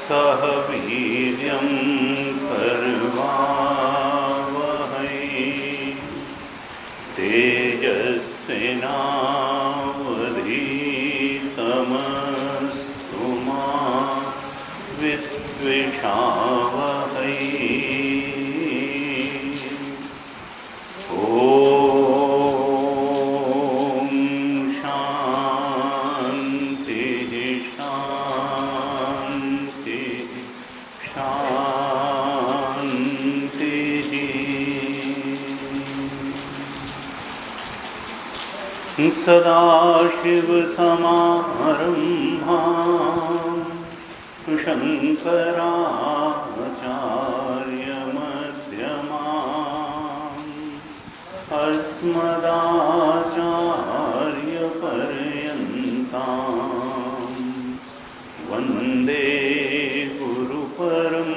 सह वीर्यं करवावहै तेजस्विनावधीतमस्तु मा विद्विषावहै। सदाशिवसमारम्भां शङ्कराचार्यमध्यमाम् अस्मदाचार्यपर्यन्तां वन्दे गुरुपरम्पराम्।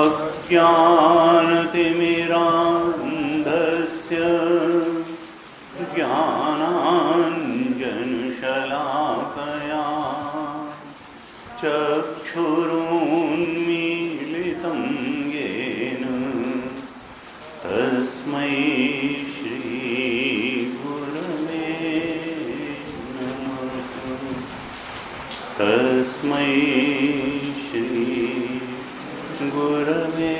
अज्ञानतिमिरान्धस्य ज्ञानाञ्जनशलाकया चक्षुरुन्मीलितं येन तस्मै श्रीगुरवे नमः। तस्मै श्रीगुरवे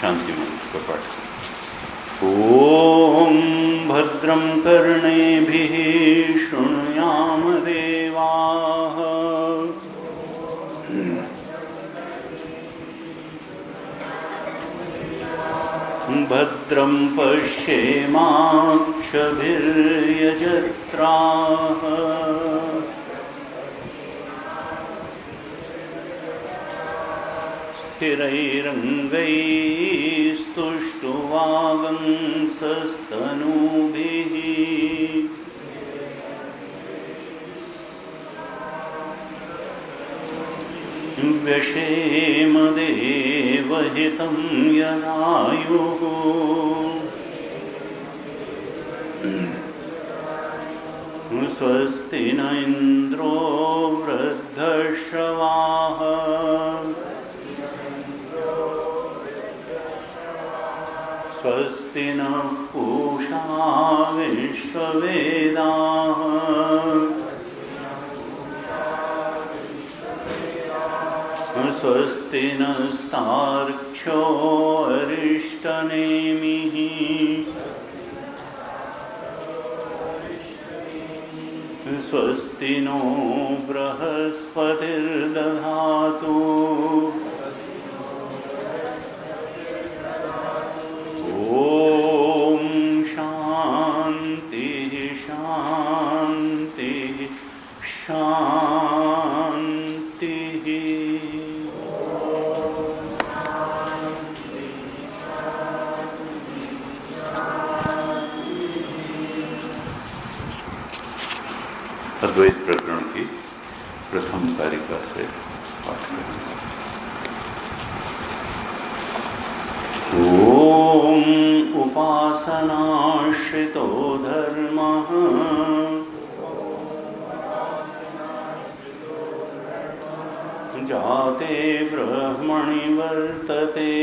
शांति मंत्र का पाठ। ओम भद्रं कर्णेभिः शृणुयाम देवाः भद्रं पश्येमाक्षभिर्यजत्राः स्थिरैरङ्गैस्तुष्टुवागंसस्तनूभिः व्यशेम देवहितं यदायुः स्वस्ति न इन्द्रो वृद्धश्रवाः स्वस्ति नः पूषा विश्ववेदाः स्वस्ति नस्तार्क्ष्यो अरिष्टनेमिः स्वस्ति नो बृहस्पतिर्दधातु ओम शांति शांति शांति। अद्वैत प्रकरण की प्रथम कारिका से पाठ करेंगे। ओम उपासनाश्रितो धर्मः जाते ब्रह्मणि वर्तते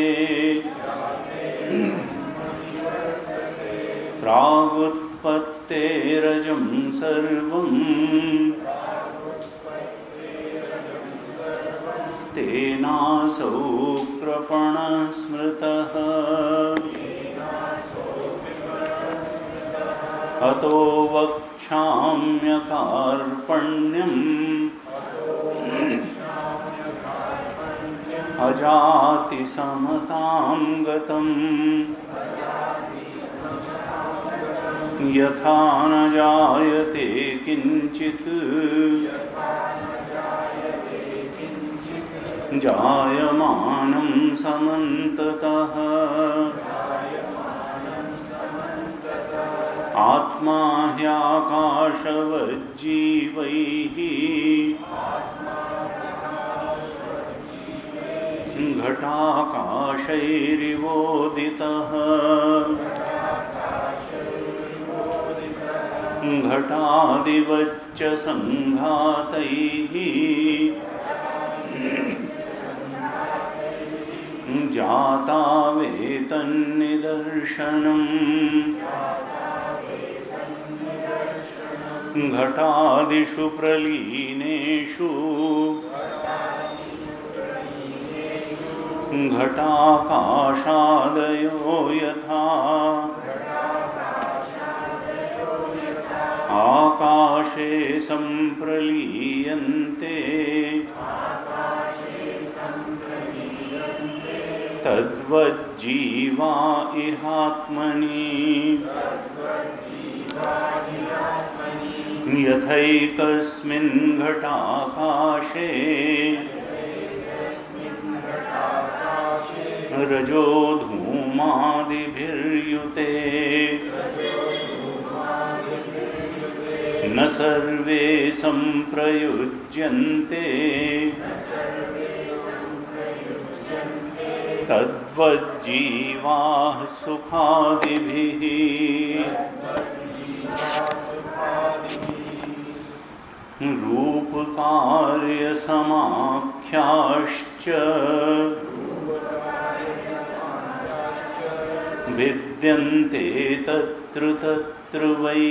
प्रागुत्पत्तेरजं सर्वं तेनासौ कृपणः स्मृतः अतो वक्ष्याम्यकार्पण्यम् अजाति समतां गतम् यथा न जायते किंचित् जायमानं समन्ततः आत्मा ह्याकाशवज्जीवैः घटाकाशैरिवोदितः घटादिवच्च संघातैः जाता वेतन्निदर्शनम् घटादिषु प्रलीनेषु घटाकाशादयो यथा आकाशे संप्रलीयन्ते तद्वज्जीवा इहात्मनि यथैकस्मिन् घटाकाशे रजो धूमादिभिर्युते न सर्वे संप्रयुज्यन्ते तद्वज्जीवाः सुखादिभिः रूपकार्यसमाख्याश्च भिद्यन्ते तत्र तत्र वै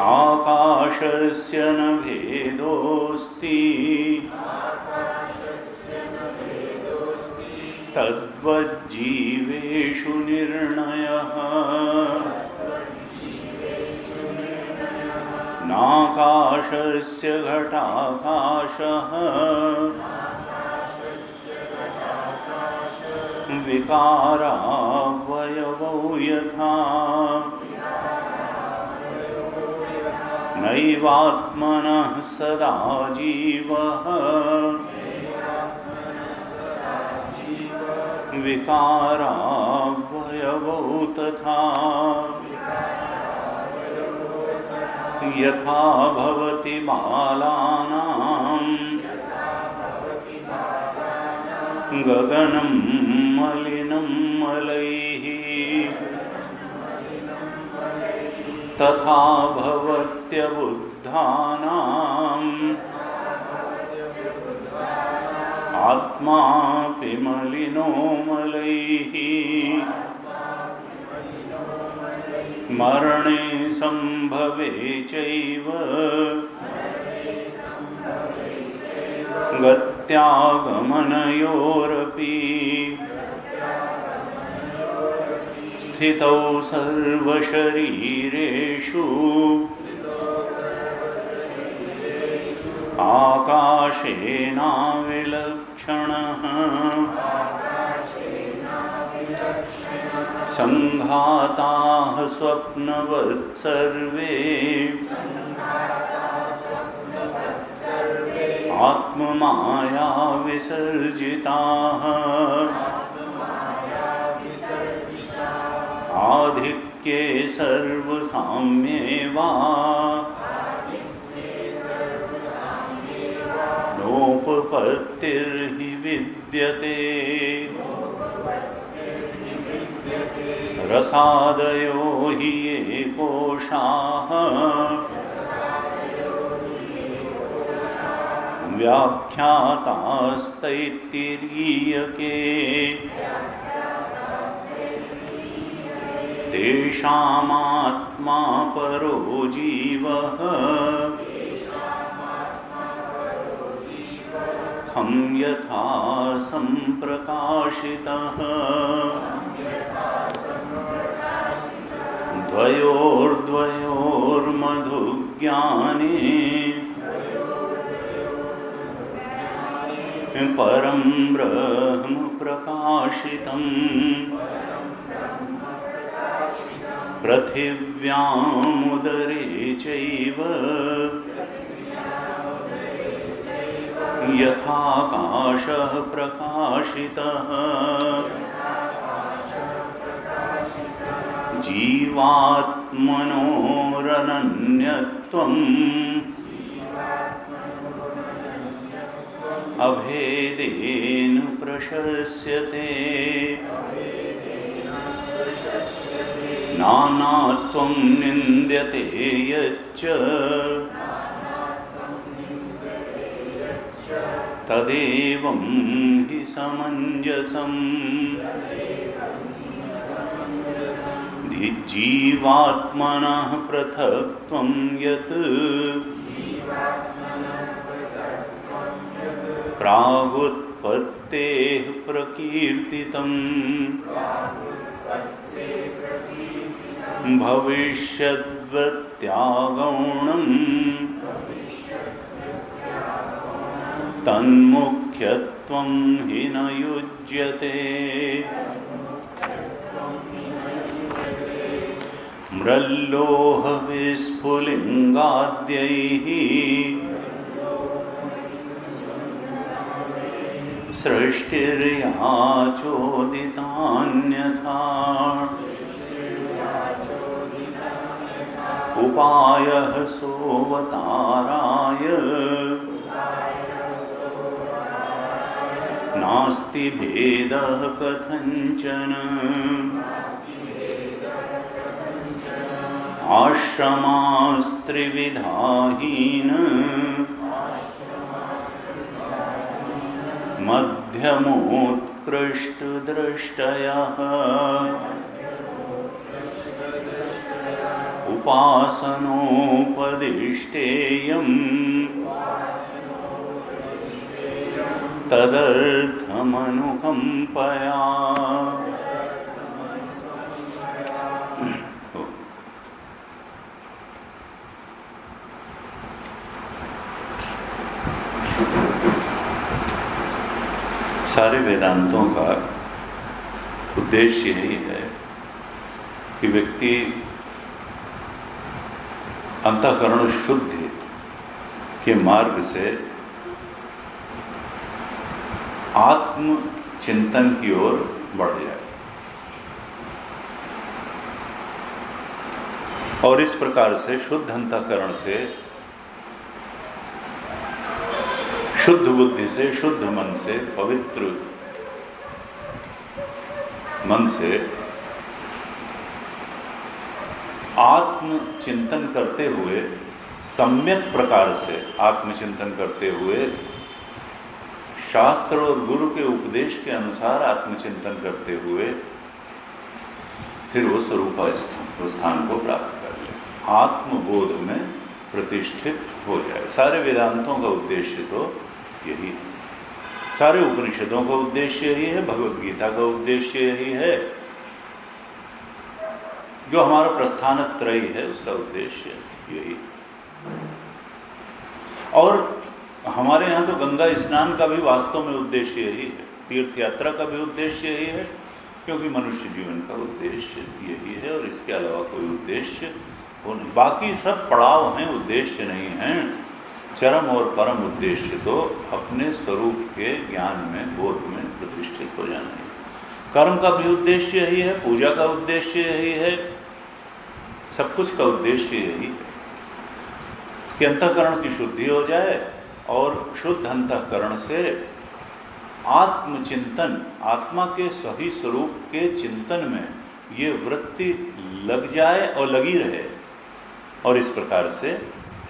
आकाशस्य न भेदोऽस्ति तद्वज्जीवेषु निर्णयः नाकाशस्य घटाकाशः विकारावयवौ यथा नैवात्मनः सदा जीवः विकारावयवौ तथा यथा भवति बालानां गगनं मलिनं मलैः तथा भवत्यबुद्धानां आत्मापि मलिनो मलैः मरणे संभवे चैव गत्यागमनयोरपि स्थितौ सर्वशरीरेषु आकाशेनाविलक्षणः संघाताः स्वप्नवत् सर्वे आत्ममाया विसर्जिताः आधिक्ये सर्वसाम्ये वा नोपपत्तिर्हि विद्यते रसादयो हि ये कोशाः व्याख्यातास्तैत्तिरीयके तेषामात्मा परो जीवः हम यथा संप्रकाशितः द्वयोर्मधुज्ञाने परं ब्रह्म प्रकाशितम् पृथिव्यामुदरे चैव यथाकाशः प्रकाशितः जीवात्मनोरनन्यत्वम् अभेदेन प्रशस्यते नानात्वं निन्द्यते यच्च तदेवं हि समञ्जसम् जीवात्मनः पृथक्त्वं यत् प्रागुत्पत्तेः प्रकीर्तितम् भविष्यद्वत्यागौणम् तन्मुख्यत्वं हि न युज्यते मृल्लोहविस्फुलिङ्गाद्यैः सृष्टिर्या चोदितान्यथा उपायः सोऽवताराय नास्ति भेदः कथञ्चन आश्रमास्त्रिविधाहीन मध्यमोत्कृष्टदृष्टयः उपासनोपदिष्टेयम् तदर्थमनुकंपया। सारे वेदांतों का उद्देश्य यही है कि व्यक्ति अंतःकरण शुद्धि के मार्ग से आत्म चिंतन की ओर बढ़ जाए और इस प्रकार से शुद्ध अंतःकरण से, शुद्ध बुद्धि से, शुद्ध मन से, पवित्र मन से आत्मचिंतन करते हुए, सम्यक प्रकार से आत्मचिंतन करते हुए, शास्त्र और गुरु के उपदेश के अनुसार आत्मचिंतन करते हुए फिर वो स्वरूपावस्थान को प्राप्त कर ले, आत्मबोध में प्रतिष्ठित हो जाए। सारे वेदांतों का उद्देश्य तो यही है, सारे उपनिषदों का उद्देश्य यही है, भगवद गीता का उद्देश्य यही है, जो हमारा प्रस्थानत्रयी है उसका उद्देश्य यही है। और हमारे यहाँ तो गंगा स्नान का भी वास्तव में उद्देश्य यही है, तीर्थ यात्रा का भी उद्देश्य यही है, क्योंकि मनुष्य जीवन का उद्देश्य यही है और इसके अलावा कोई उद्देश्य हो नहीं। बाकी सब पड़ाव हैं, उद्देश्य नहीं हैं। चरम और परम उद्देश्य तो अपने स्वरूप के ज्ञान में, बोध में प्रतिष्ठित हो जाना है। कर्म का भी उद्देश्य यही है, पूजा का उद्देश्य यही है, सब कुछ का उद्देश्य यही है कि अंतःकरण की शुद्धि हो जाए और शुद्ध अंतःकरण से आत्मचिंतन, आत्मा के सही स्वरूप के चिंतन में ये वृत्ति लग जाए और लगी रहे और इस प्रकार से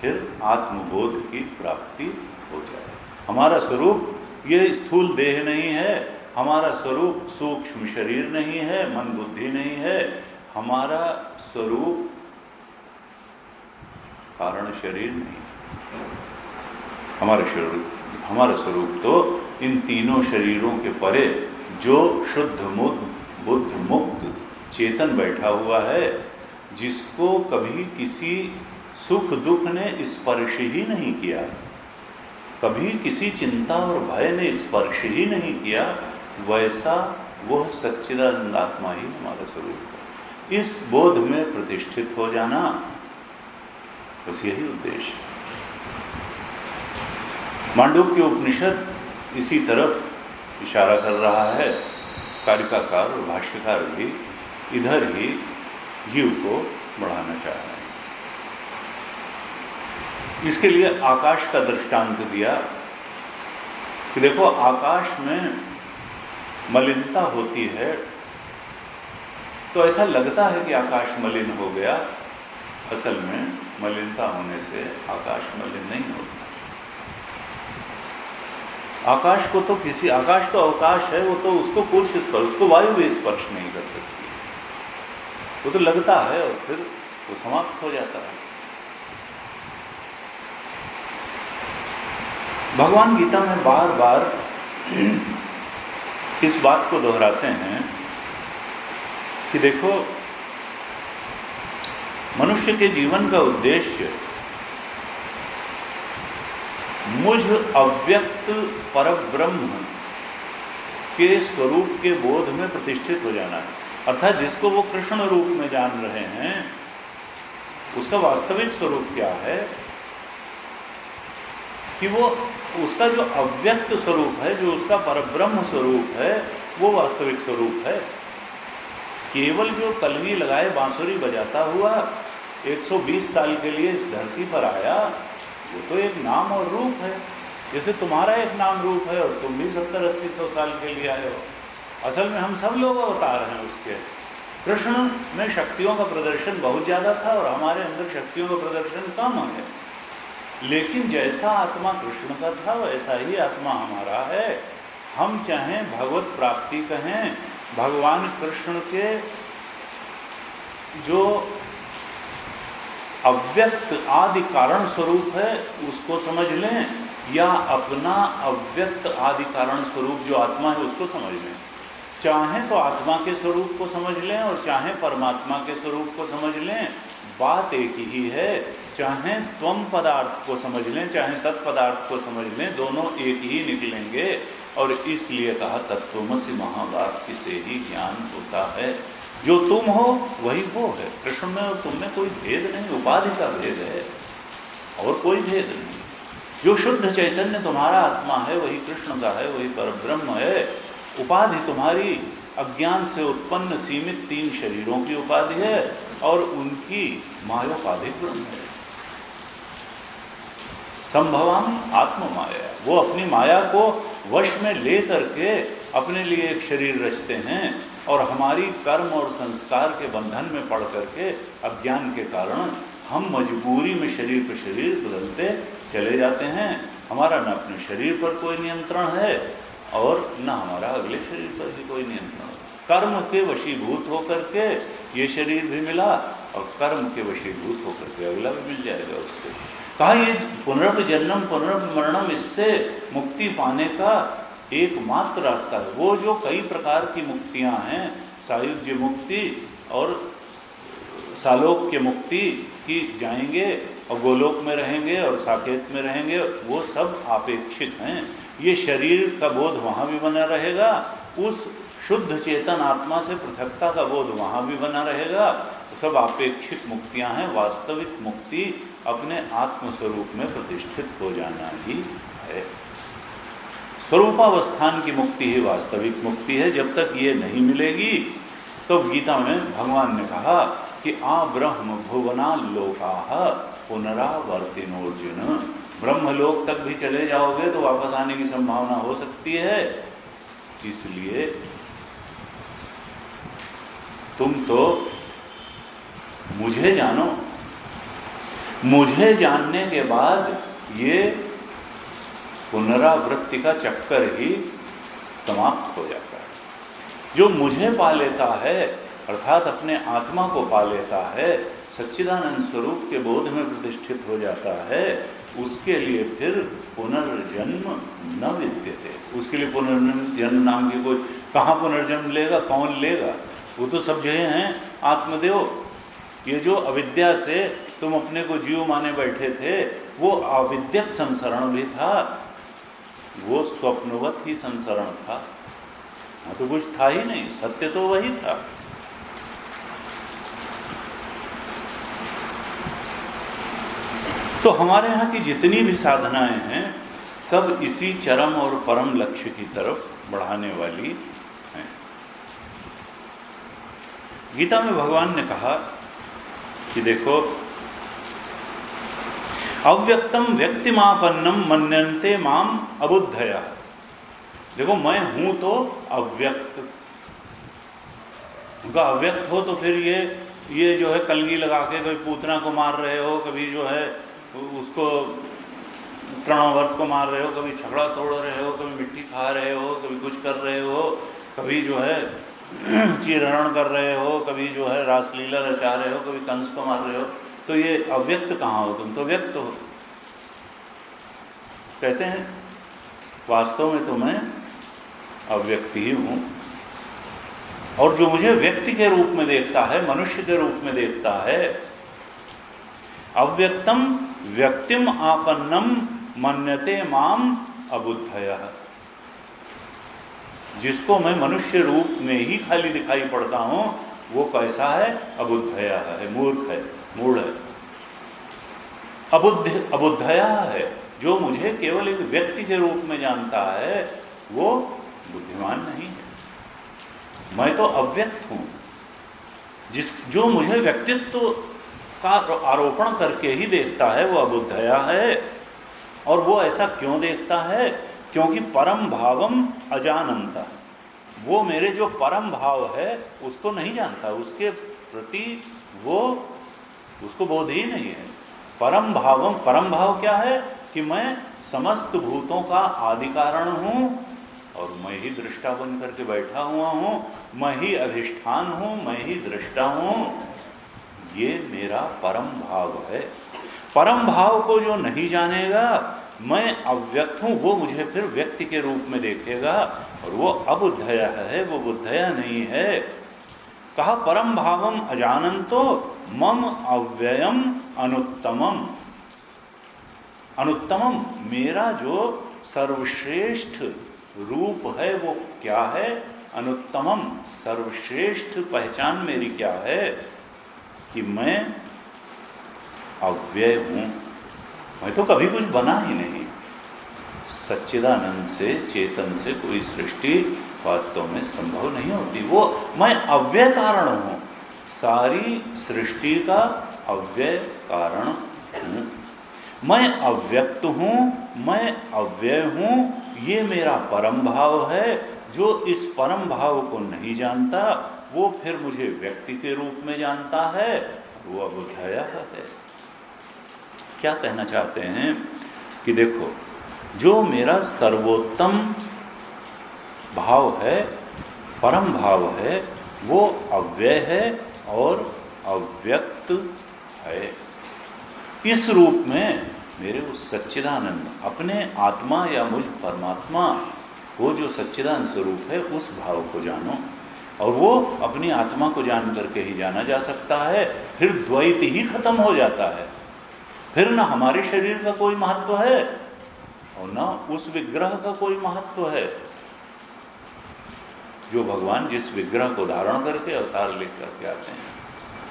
फिर आत्मबोध की प्राप्ति हो जाए। हमारा स्वरूप ये स्थूल देह नहीं है, हमारा स्वरूप सूक्ष्म शरीर नहीं है, मन बुद्धि नहीं है, हमारा स्वरूप कारण शरीर नहीं, हमारा स्वरूप तो इन तीनों शरीरों के परे जो शुद्ध बुद्ध मुक्त चेतन बैठा हुआ है, जिसको कभी किसी सुख दुख ने स्पर्श ही नहीं किया, कभी किसी चिंता और भय ने स्पर्श ही नहीं किया, वैसा वह सच्चिदानंद आत्मा ही हमारा स्वरूप है। इस बोध में प्रतिष्ठित हो जाना, बस यही उद्देश्य। मांडूक्य उपनिषद इसी तरफ इशारा कर रहा है। कारिकाकार और भाष्यकार भी इधर ही जीव को बढ़ाना चाह रहे हैं। इसके लिए आकाश का दृष्टांत दिया कि देखो आकाश में मलिनता होती है तो ऐसा लगता है कि आकाश मलिन हो गया, असल में मलिनता होने से आकाश मलिन नहीं होता। आकाश को तो आकाश तो अवकाश है, वो तो उसको वायु भी स्पर्श नहीं कर सकती, वो तो लगता है और फिर वो समाप्त हो जाता है। भगवान गीता में बार बार इस बात को दोहराते हैं कि देखो मनुष्य के जीवन का उद्देश्य मुझ अव्यक्त परब्रह्म के स्वरूप के बोध में प्रतिष्ठित हो जाना है। अर्थात जिसको वो कृष्ण रूप में जान रहे हैं उसका वास्तविक स्वरूप क्या है, कि वो उसका जो अव्यक्त स्वरूप है, जो उसका परब्रह्म स्वरूप है, वो वास्तविक स्वरूप है। केवल जो कलगी लगाए बांसुरी बजाता हुआ 120 साल के लिए इस धरती पर आया, वो तो एक नाम और रूप है। जैसे तुम्हारा एक नाम रूप है और तुम भी 70-80-100 साल के लिए आए हो। असल में हम सब लोग अवतार हैं उसके। कृष्ण में शक्तियों का प्रदर्शन बहुत ज़्यादा था और हमारे अंदर शक्तियों का प्रदर्शन कम है, लेकिन जैसा आत्मा कृष्ण का था वैसा ही आत्मा हमारा है। हम चाहें भगवत प्राप्ति कहें, भगवान कृष्ण के जो अव्यक्त आदि कारण स्वरूप है उसको समझ लें, या अपना अव्यक्त आदि कारण स्वरूप जो आत्मा है उसको समझ लें। चाहें तो आत्मा के स्वरूप को समझ लें और चाहें परमात्मा के स्वरूप को समझ लें, बात एक ही है। चाहें त्वम पदार्थ को समझ लें, चाहें तत्पदार्थ को समझ लें, दोनों एक ही निकलेंगे। और इसलिए कहा तत्त्वमसि महावाक्य से ही ज्ञान होता है। जो तुम हो वही वो है। कृष्ण में और तुम में कोई भेद नहीं, उपाधि का भेद है और कोई भेद नहीं। जो शुद्ध चैतन्य तुम्हारा आत्मा है वही कृष्ण का है, वही परब्रह्म है। उपाधि तुम्हारी अज्ञान से उत्पन्न सीमित 3 शरीरों की उपाधि है और उनकी मायोपाधिक ब्रह्म है। संभवामि आत्म माया, वो अपनी माया को वश में ले करके अपने लिए एक शरीर रचते हैं और हमारी कर्म और संस्कार के बंधन में पड़ करके अज्ञान के कारण हम मजबूरी में शरीर पर शरीर बदलते चले जाते हैं। हमारा न अपने शरीर पर कोई नियंत्रण है और न हमारा अगले शरीर पर भी कोई नियंत्रण। कर्म के वशीभूत होकर के ये शरीर भी मिला और कर्म के वशीभूत होकर के अगला भी मिल जाएगा उससे। कहा ये पुनर्जन्म पुनर्मरणम, इससे मुक्ति पाने का एकमात्र रास्ता है। वो जो कई प्रकार की मुक्तियां हैं, सायुज्य मुक्ति और सालोक्य मुक्ति की जाएंगे और गोलोक में रहेंगे और साकेत में रहेंगे, वो सब आपेक्षित हैं। ये शरीर का बोध वहाँ भी बना रहेगा, उस शुद्ध चेतन आत्मा से पृथकता का बोध वहाँ भी बना रहेगा। तो सब आपेक्षिक मुक्तियाँ हैं। वास्तविक मुक्ति अपने आत्मस्वरूप में प्रतिष्ठित हो जाना ही है। स्वरूपावस्थान की मुक्ति ही वास्तविक मुक्ति है। जब तक ये नहीं मिलेगी तो गीता में भगवान ने कहा कि आ ब्रह्म भुवना लोकाः पुनरावर्तिनोर्जुन, ब्रह्मलोक तक भी चले जाओगे तो वापस आने की संभावना हो सकती है। इसलिए तुम तो मुझे जानो, मुझे जानने के बाद ये पुनरावृत्ति का चक्कर ही समाप्त हो जाता है। जो मुझे पा लेता है अर्थात अपने आत्मा को पा लेता है, सच्चिदानंद स्वरूप के बोध में प्रतिष्ठित हो जाता है, उसके लिए फिर पुनर्जन्म न विद्यते। उसके लिए पुनर्जन्म नाम की कोई, कहाँ पुनर्जन्म लेगा, कौन लेगा? वो तो सब जगह हैं आत्मदेव। ये जो अविद्या से तुम अपने को जीव माने बैठे थे, वो अविद्यक संसरण भी था, वो स्वप्नवत ही संसरण था। हाँ, तो कुछ था ही नहीं, सत्य तो वही था। तो हमारे यहाँ की जितनी भी साधनाएं हैं सब इसी चरम और परम लक्ष्य की तरफ बढ़ाने वाली हैं। गीता में भगवान ने कहा कि देखो, अव्यक्तम व्यक्तिमापन्नम मन्यन्ते माम अबुद्धया, देखो मैं हूं तो अव्यक्त, उनका अव्यक्त हो तो फिर ये जो है कलगी लगा के कभी पूतना को मार रहे हो, कभी जो है उसको तृणावर्त को मार रहे हो, कभी छकड़ा तोड़ रहे हो, कभी मिट्टी खा रहे हो, कभी कुछ कर रहे हो, कभी जो है चीरहरण कर रहे हो, कभी जो है रासलीला रचा रहे हो, कभी कंस को मार रहे हो, तो ये अव्यक्त कहाँ हो? तुम तो व्यक्त हो। कहते हैं वास्तव में तो मैं अव्यक्त ही हूं, और जो मुझे व्यक्ति के रूप में देखता है, मनुष्य के रूप में देखता है, अव्यक्तम व्यक्तिम आपन्नम मन्यते माम अबुद्धयः, जिसको मैं मनुष्य रूप में ही खाली दिखाई पड़ता हूं, वो कैसा है? अबुद्धयः है, मूर्ख है, मूढ़ है, अबुद्धयः है। जो मुझे केवल एक व्यक्ति के रूप में जानता है वो बुद्धिमान नहीं है। मैं तो अव्यक्त हूं। जो मुझे व्यक्तित्व का आरोपण करके ही देखता है वो अबुद्धयः है। और वो ऐसा क्यों देखता है? क्योंकि परम भावम अजानंता, वो मेरे जो परम भाव है उसको नहीं जानता, उसके प्रति वो उसको बोध ही नहीं है। परम भावम, परम भाव क्या है? कि मैं समस्त भूतों का आदि कारण हूं और मैं ही दृष्टा बन करके बैठा हुआ हूं, मैं ही अधिष्ठान हूं, मैं ही दृष्टा हूं। ये मेरा परम भाव है। परम भाव को जो नहीं जानेगा, मैं अव्यक्त हूं, वो मुझे फिर व्यक्ति के रूप में देखेगा और वो अबुद्धयः है, वो बुद्धयः नहीं है। कहा परम भावम अजानन्तो मम अव्ययम अनुत्तमम। अनुत्तमम, मेरा जो सर्वश्रेष्ठ रूप है वो क्या है? अनुत्तमम, सर्वश्रेष्ठ पहचान मेरी क्या है? कि मैं अव्यय हूं, मैं तो कभी कुछ बना ही नहीं। सच्चिदानंद से, चेतन से कोई सृष्टि वास्तव में संभव नहीं होती। वो मैं अव्यय कारण हूं, सारी सृष्टि का अव्यय कारण हूं। मैं अव्यक्त हूं, मैं अव्यय हूं, ये मेरा परम भाव है। जो इस परम भाव को नहीं जानता वो फिर मुझे व्यक्ति के रूप में जानता है, वो अबुद्धयः है। क्या कहना चाहते हैं कि देखो, जो मेरा सर्वोत्तम भाव है, परम भाव है, वो अव्यय है और अव्यक्त है। इस रूप में मेरे उस सच्चिदानंद, अपने आत्मा या मुझ परमात्मा वो जो सच्चिदानंद स्वरूप है उस भाव को जानो। और वो अपनी आत्मा को जान करके ही जाना जा सकता है। फिर द्वैत ही खत्म हो जाता है। फिर ना हमारे शरीर का कोई महत्व है और ना उस विग्रह का कोई महत्व है जो भगवान जिस विग्रह को धारण करके अवतार लेकर के आते हैं।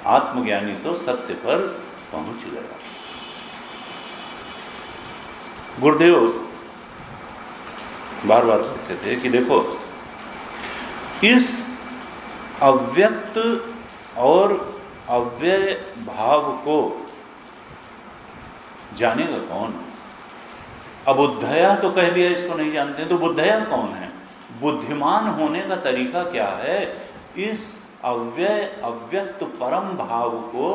आत्मज्ञानी तो सत्य पर पहुंच गया। गुरुदेव बार बार कहते थे कि देखो, इस अव्यक्त और अव्यय भाव को जानेगा कौन? अबुद्धयः तो कह दिया, इसको नहीं जानते, तो बुद्धयः कौन है? बुद्धिमान होने का तरीका क्या है? इस अव्यय अव्यक्त परम भाव को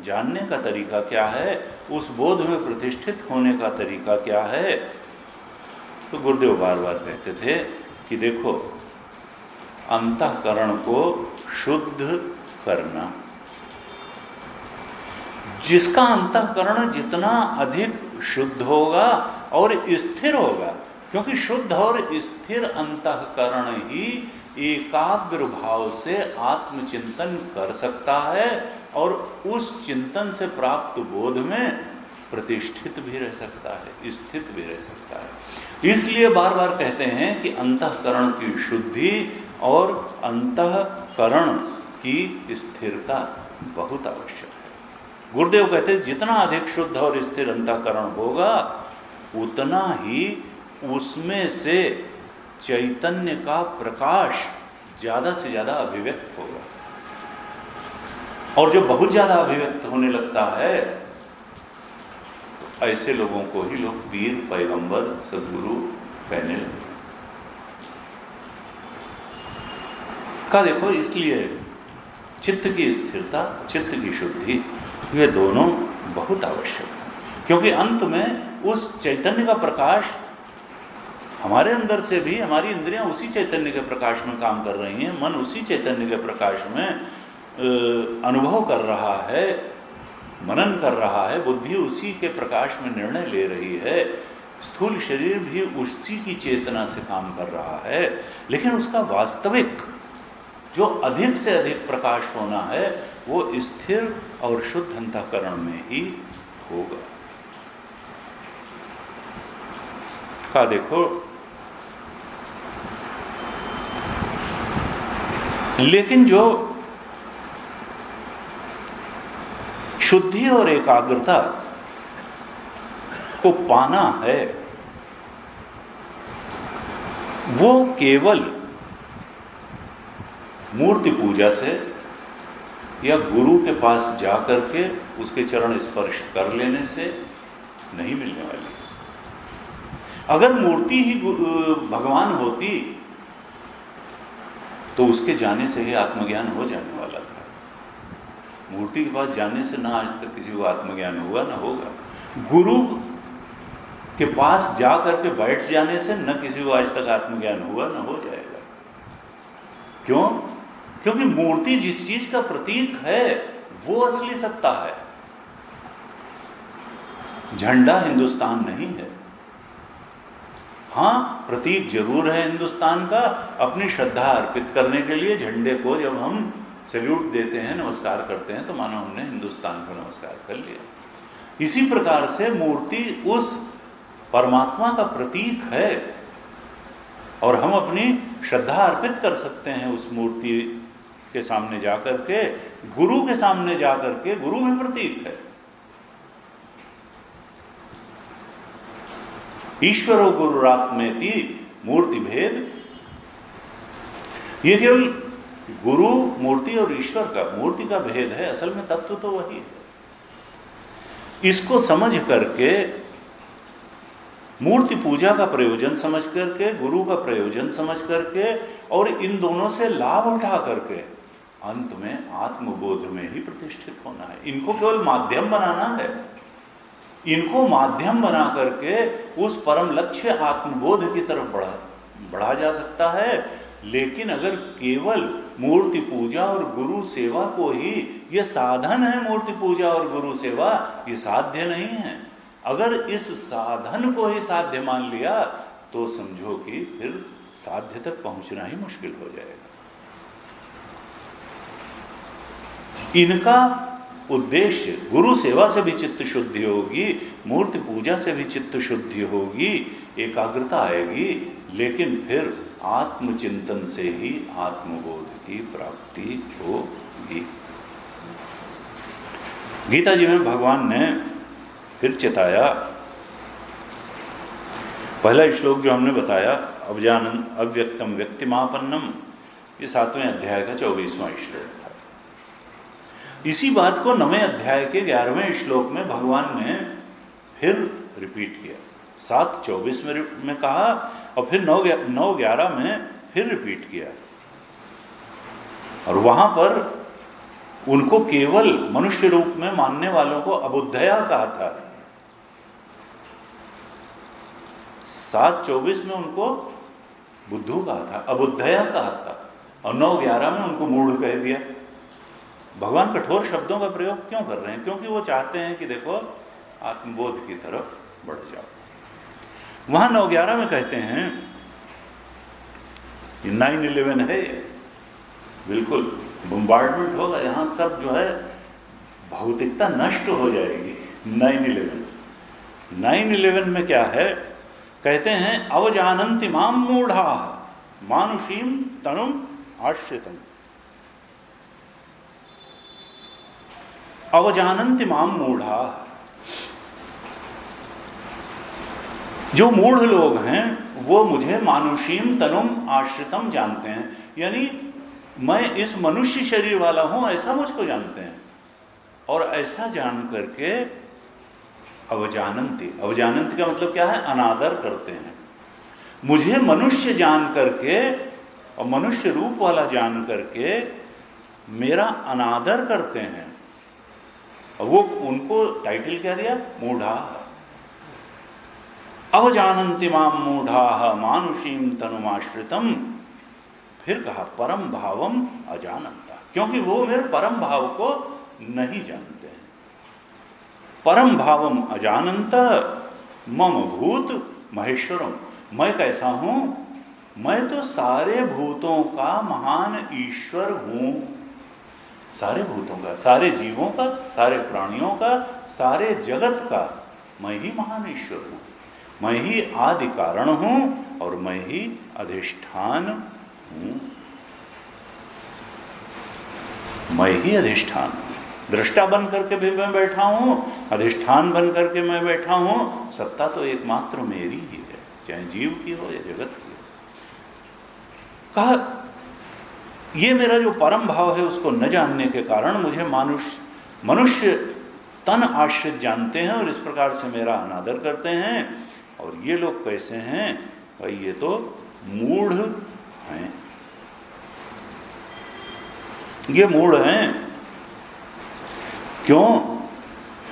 जानने का तरीका क्या है? उस बोध में प्रतिष्ठित होने का तरीका क्या है? तो गुरुदेव बार बार कहते थे कि देखो, अंतःकरण को शुद्ध करना। जिसका अंतःकरण जितना अधिक शुद्ध होगा और स्थिर होगा, क्योंकि शुद्ध और स्थिर अंतःकरण ही एकाग्र भाव से आत्मचिंतन कर सकता है और उस चिंतन से प्राप्त बोध में प्रतिष्ठित भी रह सकता है, स्थित भी रह सकता है। इसलिए बार बार कहते हैं कि अंतःकरण की शुद्धि और अंतःकरण की स्थिरता बहुत आवश्यक है। गुरुदेव कहते हैं जितना अधिक शुद्ध और स्थिर अंतःकरण होगा उतना ही उसमें से चैतन्य का प्रकाश ज्यादा से ज्यादा अभिव्यक्त होगा। और जब बहुत ज्यादा अभिव्यक्त होने लगता है तो ऐसे लोगों को ही लोग पीर, पैगंबर, सद्गुरु कहने लगते। का देखो, इसलिए चित्त की स्थिरता, चित्त की शुद्धि, ये दोनों बहुत आवश्यक है। क्योंकि अंत में उस चैतन्य का प्रकाश हमारे अंदर से भी, हमारी इंद्रियां उसी चैतन्य के प्रकाश में काम कर रही हैं, मन उसी चैतन्य के प्रकाश में अनुभव कर रहा है, मनन कर रहा है, बुद्धि उसी के प्रकाश में निर्णय ले रही है, स्थूल शरीर भी उसी की चेतना से काम कर रहा है। लेकिन उसका वास्तविक जो अधिक से अधिक प्रकाश होना है वो स्थिर और शुद्ध अंतःकरण में ही होगा। का देखो, लेकिन जो शुद्धि और एकाग्रता को पाना है वो केवल मूर्ति पूजा से या गुरु के पास जाकर के उसके चरण स्पर्श कर लेने से नहीं मिलने वाली। अगर मूर्ति ही भगवान होती तो उसके जाने से ही आत्मज्ञान हो जाने वाला था। मूर्ति के पास जाने से ना आज तक किसी को आत्मज्ञान हुआ ना होगा। गुरु के पास जा करके बैठ जाने से न किसी को आज तक आत्मज्ञान हुआ ना हो जाएगा। क्यों? क्योंकि मूर्ति जिस चीज का प्रतीक है वो असली सत्ता है। झंडा हिंदुस्तान नहीं है। हाँ, प्रतीक जरूर है हिंदुस्तान का। अपनी श्रद्धा अर्पित करने के लिए झंडे को जब हम सैल्यूट देते हैं, नमस्कार करते हैं, तो मानो हमने हिंदुस्तान को नमस्कार कर लिया। इसी प्रकार से मूर्ति उस परमात्मा का प्रतीक है और हम अपनी श्रद्धा अर्पित कर सकते हैं उस मूर्ति के सामने जाकर के, गुरु के सामने जाकर के। गुरु भी प्रतीक है। ईश्वरो गुरुरात्मेति मूर्ति भेद। ये केवल गुरु, मूर्ति और ईश्वर का, मूर्ति का भेद है। असल में तत्व तो वही है। इसको समझ करके, मूर्ति पूजा का प्रयोजन समझ करके, गुरु का प्रयोजन समझ करके और इन दोनों से लाभ उठा करके अंत में आत्मबोध में ही प्रतिष्ठित होना है। इनको केवल माध्यम बनाना है। इनको माध्यम बना करके उस परम लक्ष्य आत्मबोध की तरफ बढ़ा जा सकता है। लेकिन अगर केवल मूर्ति पूजा और गुरु सेवा को ही, ये साधन है मूर्ति पूजा और गुरु सेवा, ये साध्य नहीं है। अगर इस साधन को ही साध्य मान लिया तो समझो कि फिर साध्य तक पहुंचना ही मुश्किल हो जाएगा। इनका उद्देश्य, गुरु सेवा से भी चित्त शुद्धि होगी, मूर्ति पूजा से भी चित्त शुद्धि होगी, एकाग्रता आएगी, लेकिन फिर आत्मचिंतन से ही आत्मबोध की प्राप्ति होगी। गीता जी में भगवान ने फिर चेताया। पहला श्लोक जो हमने बताया, अवजानन अव्यक्तम व्यक्तिमापन्नम, ये 7वें अध्याय का 24वां श्लोक था। इसी बात को 9वें अध्याय के 11वें श्लोक में भगवान ने फिर रिपीट किया। 7:24 में कहा और फिर 9:11 में फिर रिपीट किया। और वहां पर उनको केवल मनुष्य रूप में मानने वालों को अबुद्धया कहा था। 7:24 में उनको बुद्धू कहा था, अबुद्धया कहा था, और 9:11 में उनको मूढ़ कह दिया। भगवान कठोर शब्दों का प्रयोग क्यों कर रहे हैं? क्योंकि वो चाहते हैं कि देखो आत्मबोध की तरफ बढ़ जाओ। वहां 9:11 में कहते हैं, 9/11 है, बिल्कुल बम्बार्डमेंट होगा, यहां सब जो है भौतिकता नष्ट हो जाएगी। 9/11 में क्या है? कहते हैं, अवजानन्ति माम मूढ़ा मानुषीम तनुम आश्रितम। अवजानन्ति माम मूढ़ा, जो मूढ़ लोग हैं वो मुझे मानुषीम तनुम आश्रितम जानते हैं, यानी मैं इस मनुष्य शरीर वाला हूं ऐसा मुझको जानते हैं। और ऐसा जान करके अवजानन्ति, अवजानन्ति का मतलब क्या है? अनादर करते हैं। मुझे मनुष्य जान करके और मनुष्य रूप वाला जान करके मेरा अनादर करते हैं। और वो उनको टाइटल क्या दिया? मूढ़ा। अवजानन्ति माम मूढ़ा मानुषीम तनुमाश्रितम। फिर कहा परम भावम अजानन्ता, क्योंकि वो मेरे परम भाव को नहीं जानते हैं। परम भावम अजानन्त मम भूत महेश्वरम। मैं कैसा हूं? मैं तो सारे भूतों का महान ईश्वर हूं। सारे भूतों का, सारे जीवों का, सारे प्राणियों का, सारे जगत का मैं ही महान ईश्वर हूं। मैं ही आदि कारण हूं और मैं ही अधिष्ठान हूं। मैं ही अधिष्ठान हूं। दृष्टा बन करके भी मैं बैठा हूं, अधिष्ठान बन करके मैं बैठा हूं। सत्ता तो एकमात्र मेरी ही है, चाहे जीव की हो या जगत की हो। कहा ये मेरा जो परम भाव है उसको न जानने के कारण मुझे मनुष्य तन आश्रित जानते हैं और इस प्रकार से मेरा अनादर करते हैं। और ये लोग कैसे हैं? भाई ये तो मूढ़ हैं। ये मूढ़ हैं। क्यों?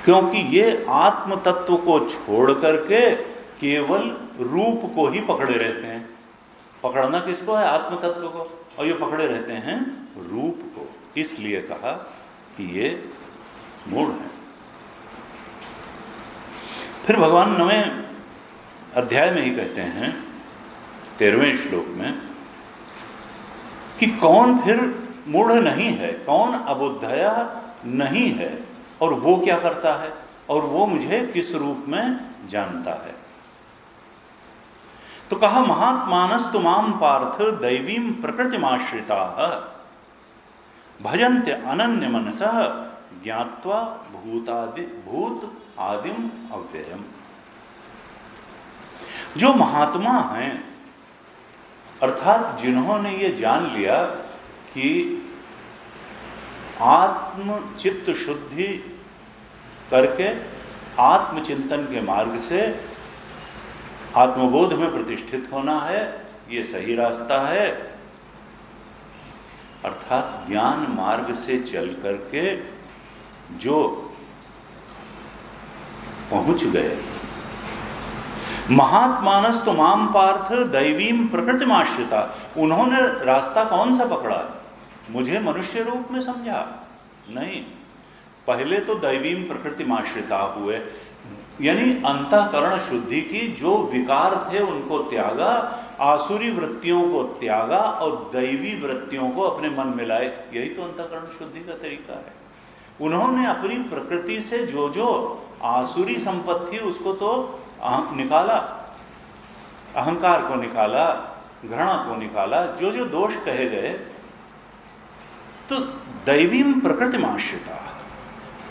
क्योंकि ये आत्म तत्व को छोड़ करके केवल रूप को ही पकड़े रहते हैं। पकड़ना किसको है? आत्म तत्व को। और ये पकड़े रहते हैं रूप को। इसलिए कहा कि ये मूढ़ हैं। फिर भगवान 9वें अध्याय में ही कहते हैं 13वें श्लोक में कि कौन फिर मूढ़ नहीं है, कौन अबुद्धया नहीं है, और वो क्या करता है, और वो मुझे किस रूप में जानता है। तो कहा महात्मानस्तु माम पार्थ दैवीं प्रकृतिमाश्रिताः भजन्ते अनन्य मनसः ज्ञात्वा भूत आदिम अव्ययम्। जो महात्मा हैं, अर्थात जिन्होंने ये जान लिया कि आत्म चित्त शुद्धि करके आत्मचिंतन के मार्ग से आत्मबोध में प्रतिष्ठित होना है, ये सही रास्ता है। अर्थात ज्ञान मार्ग से चल करके जो पहुंच गए। महात्मानस्तु माम पार्थ दैवीं प्रकृतिमाश्रिता। उन्होंने रास्ता कौन सा पकड़ा? मुझे मनुष्य रूप में समझा नहीं। पहले तो दैवीं प्रकृतिमाश्रिता हुए, यानी अंतःकरण शुद्धि की। जो विकार थे उनको त्यागा, आसुरी वृत्तियों को त्यागा और दैवी वृत्तियों को अपने मन में लाए। यही तो अंतःकरण शुद्धि का तरीका है। उन्होंने अपनी प्रकृति से जो जो आसुरी संपत्ति उसको तो निकाला, अहंकार को निकाला, घृणा को निकाला, जो जो दोष कहे गए। तो दैवीं प्रकृतिमाश्रिता,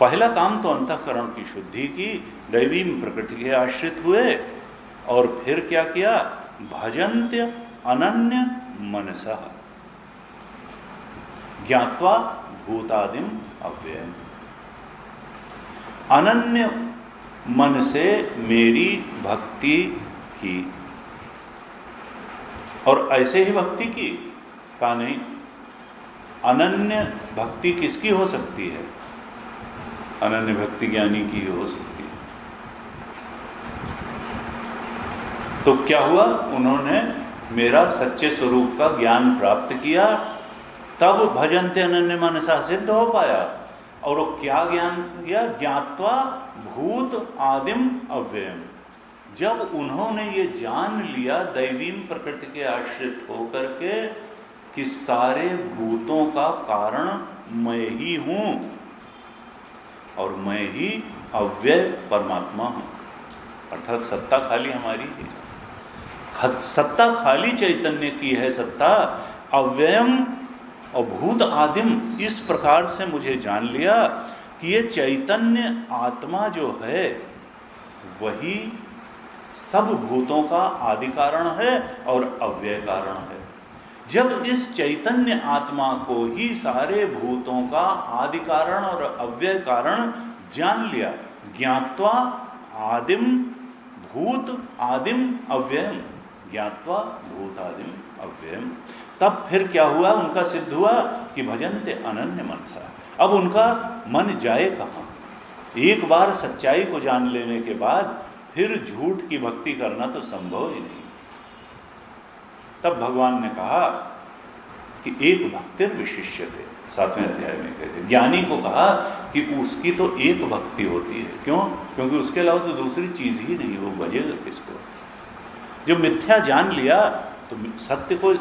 पहला काम तो अंतःकरण की शुद्धि की, दैवीं प्रकृति के आश्रित हुए। और फिर क्या किया? भजन्त्य अनन्य मनसः ज्ञात्वा भूतादिम अव्ययम्। अनन्य मन से मेरी भक्ति की। और ऐसे ही भक्ति की? कहा नहीं। अनन्य भक्ति किसकी हो सकती है? अनन्य भक्ति ज्ञानी की हो सकती है। तो क्या हुआ? उन्होंने मेरा सच्चे स्वरूप का ज्ञान प्राप्त किया, तब भजन्ते अनन्य मनसा सिद्ध हो पाया। और वो क्या ज्ञान किया? ज्ञात्वा भूत आदिम अव्ययम्। जब उन्होंने ये जान लिया दैवीं प्रकृति के आश्रित होकर के कि सारे भूतों का कारण मैं ही हूं और मैं ही अव्यय परमात्मा हूं, अर्थात सत्ता खाली हमारी है। सत्ता खाली चैतन्य की है सत्ता। अव्ययम और भूत आदिम, इस प्रकार से मुझे जान लिया कि ये चैतन्य आत्मा जो है वही सब भूतों का आदि कारण है और अव्यय कारण है। जब इस चैतन्य आत्मा को ही सारे भूतों का आदि कारण और अव्यय कारण जान लिया, ज्ञात्वा आदिम भूत आदिम अव्ययम, ज्ञात्वा भूत आदिम अव्ययम, तब फिर क्या हुआ, उनका सिद्ध हुआ कि भजन्ते अनन्य मनसा। अब उनका मन जाए कहाँ? एक बार सच्चाई को जान लेने के बाद फिर झूठ की भक्ति करना तो संभव ही नहीं। तब भगवान ने कहा कि एक भक्तिर विशिष्य थे, 7वें अध्याय में कहते, ज्ञानी को कहा कि उसकी तो एक भक्ति होती है। क्यों? क्योंकि उसके अलावा तो दूसरी चीज ही नहीं, वो भजेगा किसको? जब मिथ्या जान लिया तो सत्य को,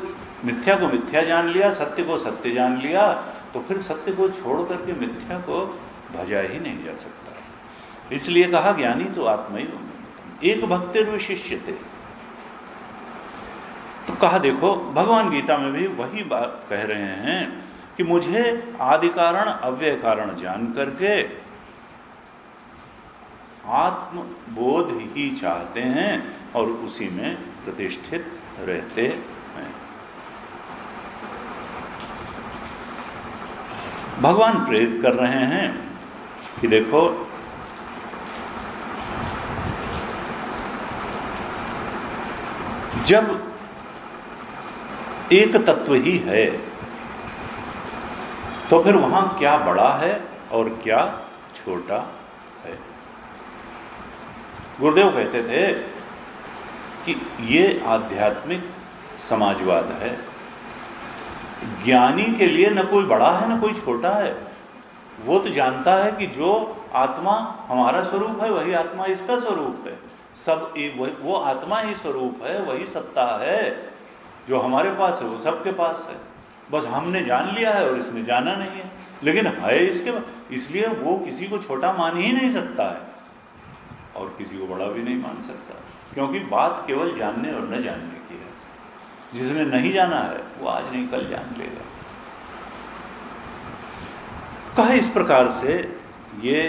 मिथ्या को मिथ्या जान लिया, सत्य को सत्य जान लिया, तो फिर सत्य को छोड़ करके मिथ्या को भजा ही नहीं जा सकता। इसलिए कहा ज्ञानी तो आत्मा ही होंगे। एक भक्तिर विशिष्य थे। तो कहा देखो, भगवान गीता में भी वही बात कह रहे हैं कि मुझे आदि कारण अव्यय कारण जान करके आत्मबोध ही चाहते हैं और उसी में प्रतिष्ठित रहते हैं। भगवान प्रेरित कर रहे हैं कि देखो, जब एक तत्व ही है तो फिर वहां क्या बड़ा है और क्या छोटा है? गुरुदेव कहते थे कि ये आध्यात्मिक समाजवाद है। ज्ञानी के लिए न कोई बड़ा है न कोई छोटा है। वो तो जानता है कि जो आत्मा हमारा स्वरूप है वही आत्मा इसका स्वरूप है। सब वो आत्मा ही स्वरूप है, वही सत्ता है। जो हमारे पास है वो सबके पास है, बस हमने जान लिया है और इसने जाना नहीं है, लेकिन है इसके, इसलिए वो किसी को छोटा मान ही नहीं सकता है और किसी को बड़ा भी नहीं मान सकता, क्योंकि बात केवल जानने और न जानने की है। जिसने नहीं जाना है वो आज नहीं कल जान लेगा। कहा इस प्रकार से ये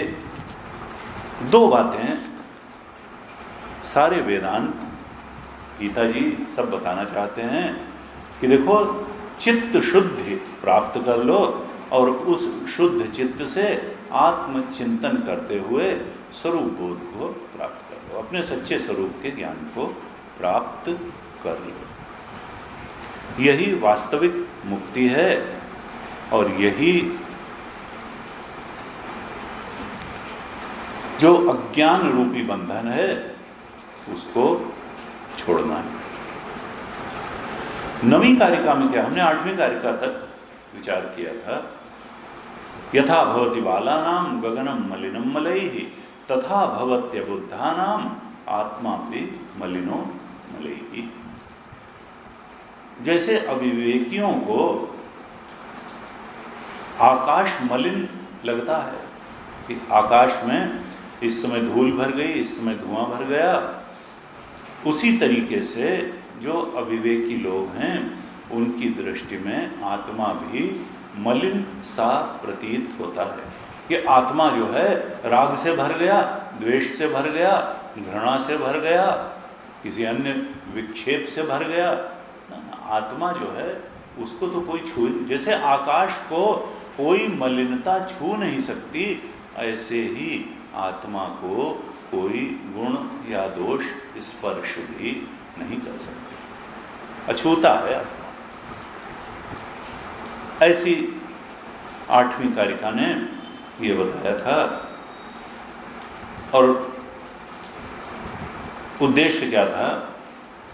दो बातें सारे वेदांत, गीता जी सब बताना चाहते हैं कि देखो, चित्त शुद्धि प्राप्त कर लो और उस शुद्ध चित्त से आत्मचिंतन करते हुए स्वरूप बोध को प्राप्त कर लो, अपने सच्चे स्वरूप के ज्ञान को प्राप्त कर लो। यही वास्तविक मुक्ति है और यही जो अज्ञान रूपी बंधन है उसको छोड़ना है। 9वीं कारिका में क्या, हमने 8वीं कारिका तक विचार किया था। यथा भवति बालानां गगनम मलिनम मलैः तथा भवत्य बुद्धानां आत्मा भी मलिनो मलैः। जैसे अविवेकियों को आकाश मलिन लगता है कि आकाश में इस समय धूल भर गई, इस समय धुआं भर गया, उसी तरीके से जो अविवेकी लोग हैं उनकी दृष्टि में आत्मा भी मलिन सा प्रतीत होता है कि आत्मा जो है राग से भर गया, द्वेष से भर गया, घृणा से भर गया, किसी अन्य विक्षेप से भर गया। आत्मा जो है उसको तो कोई छू, जैसे आकाश को कोई मलिनता छू नहीं सकती, ऐसे ही आत्मा को कोई गुण या दोष स्पर्श भी नहीं कर सकते, अछूता है आत्मा। ऐसी 8वीं कारिका ने ये बताया था और उद्देश्य क्या था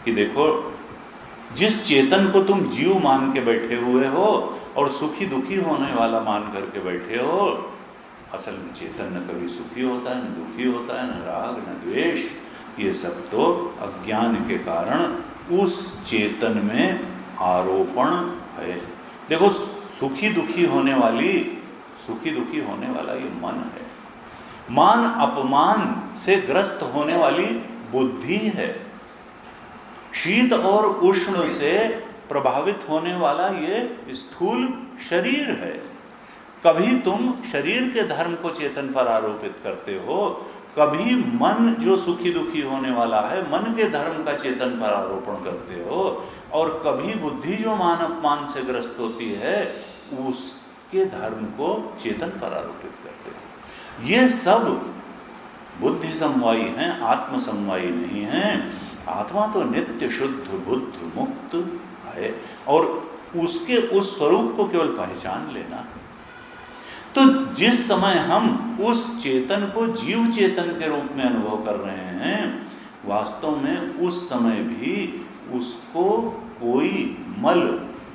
कि देखो, जिस चेतन को तुम जीव मान के बैठे हुए हो और सुखी दुखी होने वाला मान करके बैठे हो, असल में चेतन न कभी सुखी होता है न दुखी होता है, न राग न द्वेष। ये सब तो अज्ञान के कारण उस चेतन में आरोपण है। देखो, सुखी दुखी होने वाला ये मन है, मान अपमान से ग्रस्त होने वाली बुद्धि है, शीत और उष्ण से प्रभावित होने वाला ये स्थूल शरीर है। कभी तुम शरीर के धर्म को चेतन पर आरोपित करते हो, कभी मन जो सुखी दुखी होने वाला है मन के धर्म का चेतन पर आरोपण करते हो, और कभी बुद्धि जो मान अपमान से ग्रस्त होती है उसके धर्म को चेतन पर आरोपित करते हो। ये सब बुद्धि समवायी हैं, आत्म समवायी नहीं हैं। आत्मा तो नित्य शुद्ध बुद्ध मुक्त है और उसके उस स्वरूप को केवल पहचान लेना। तो जिस समय हम उस चेतन को जीव चेतन के रूप में अनुभव कर रहे हैं, वास्तव में उस समय भी उसको कोई मल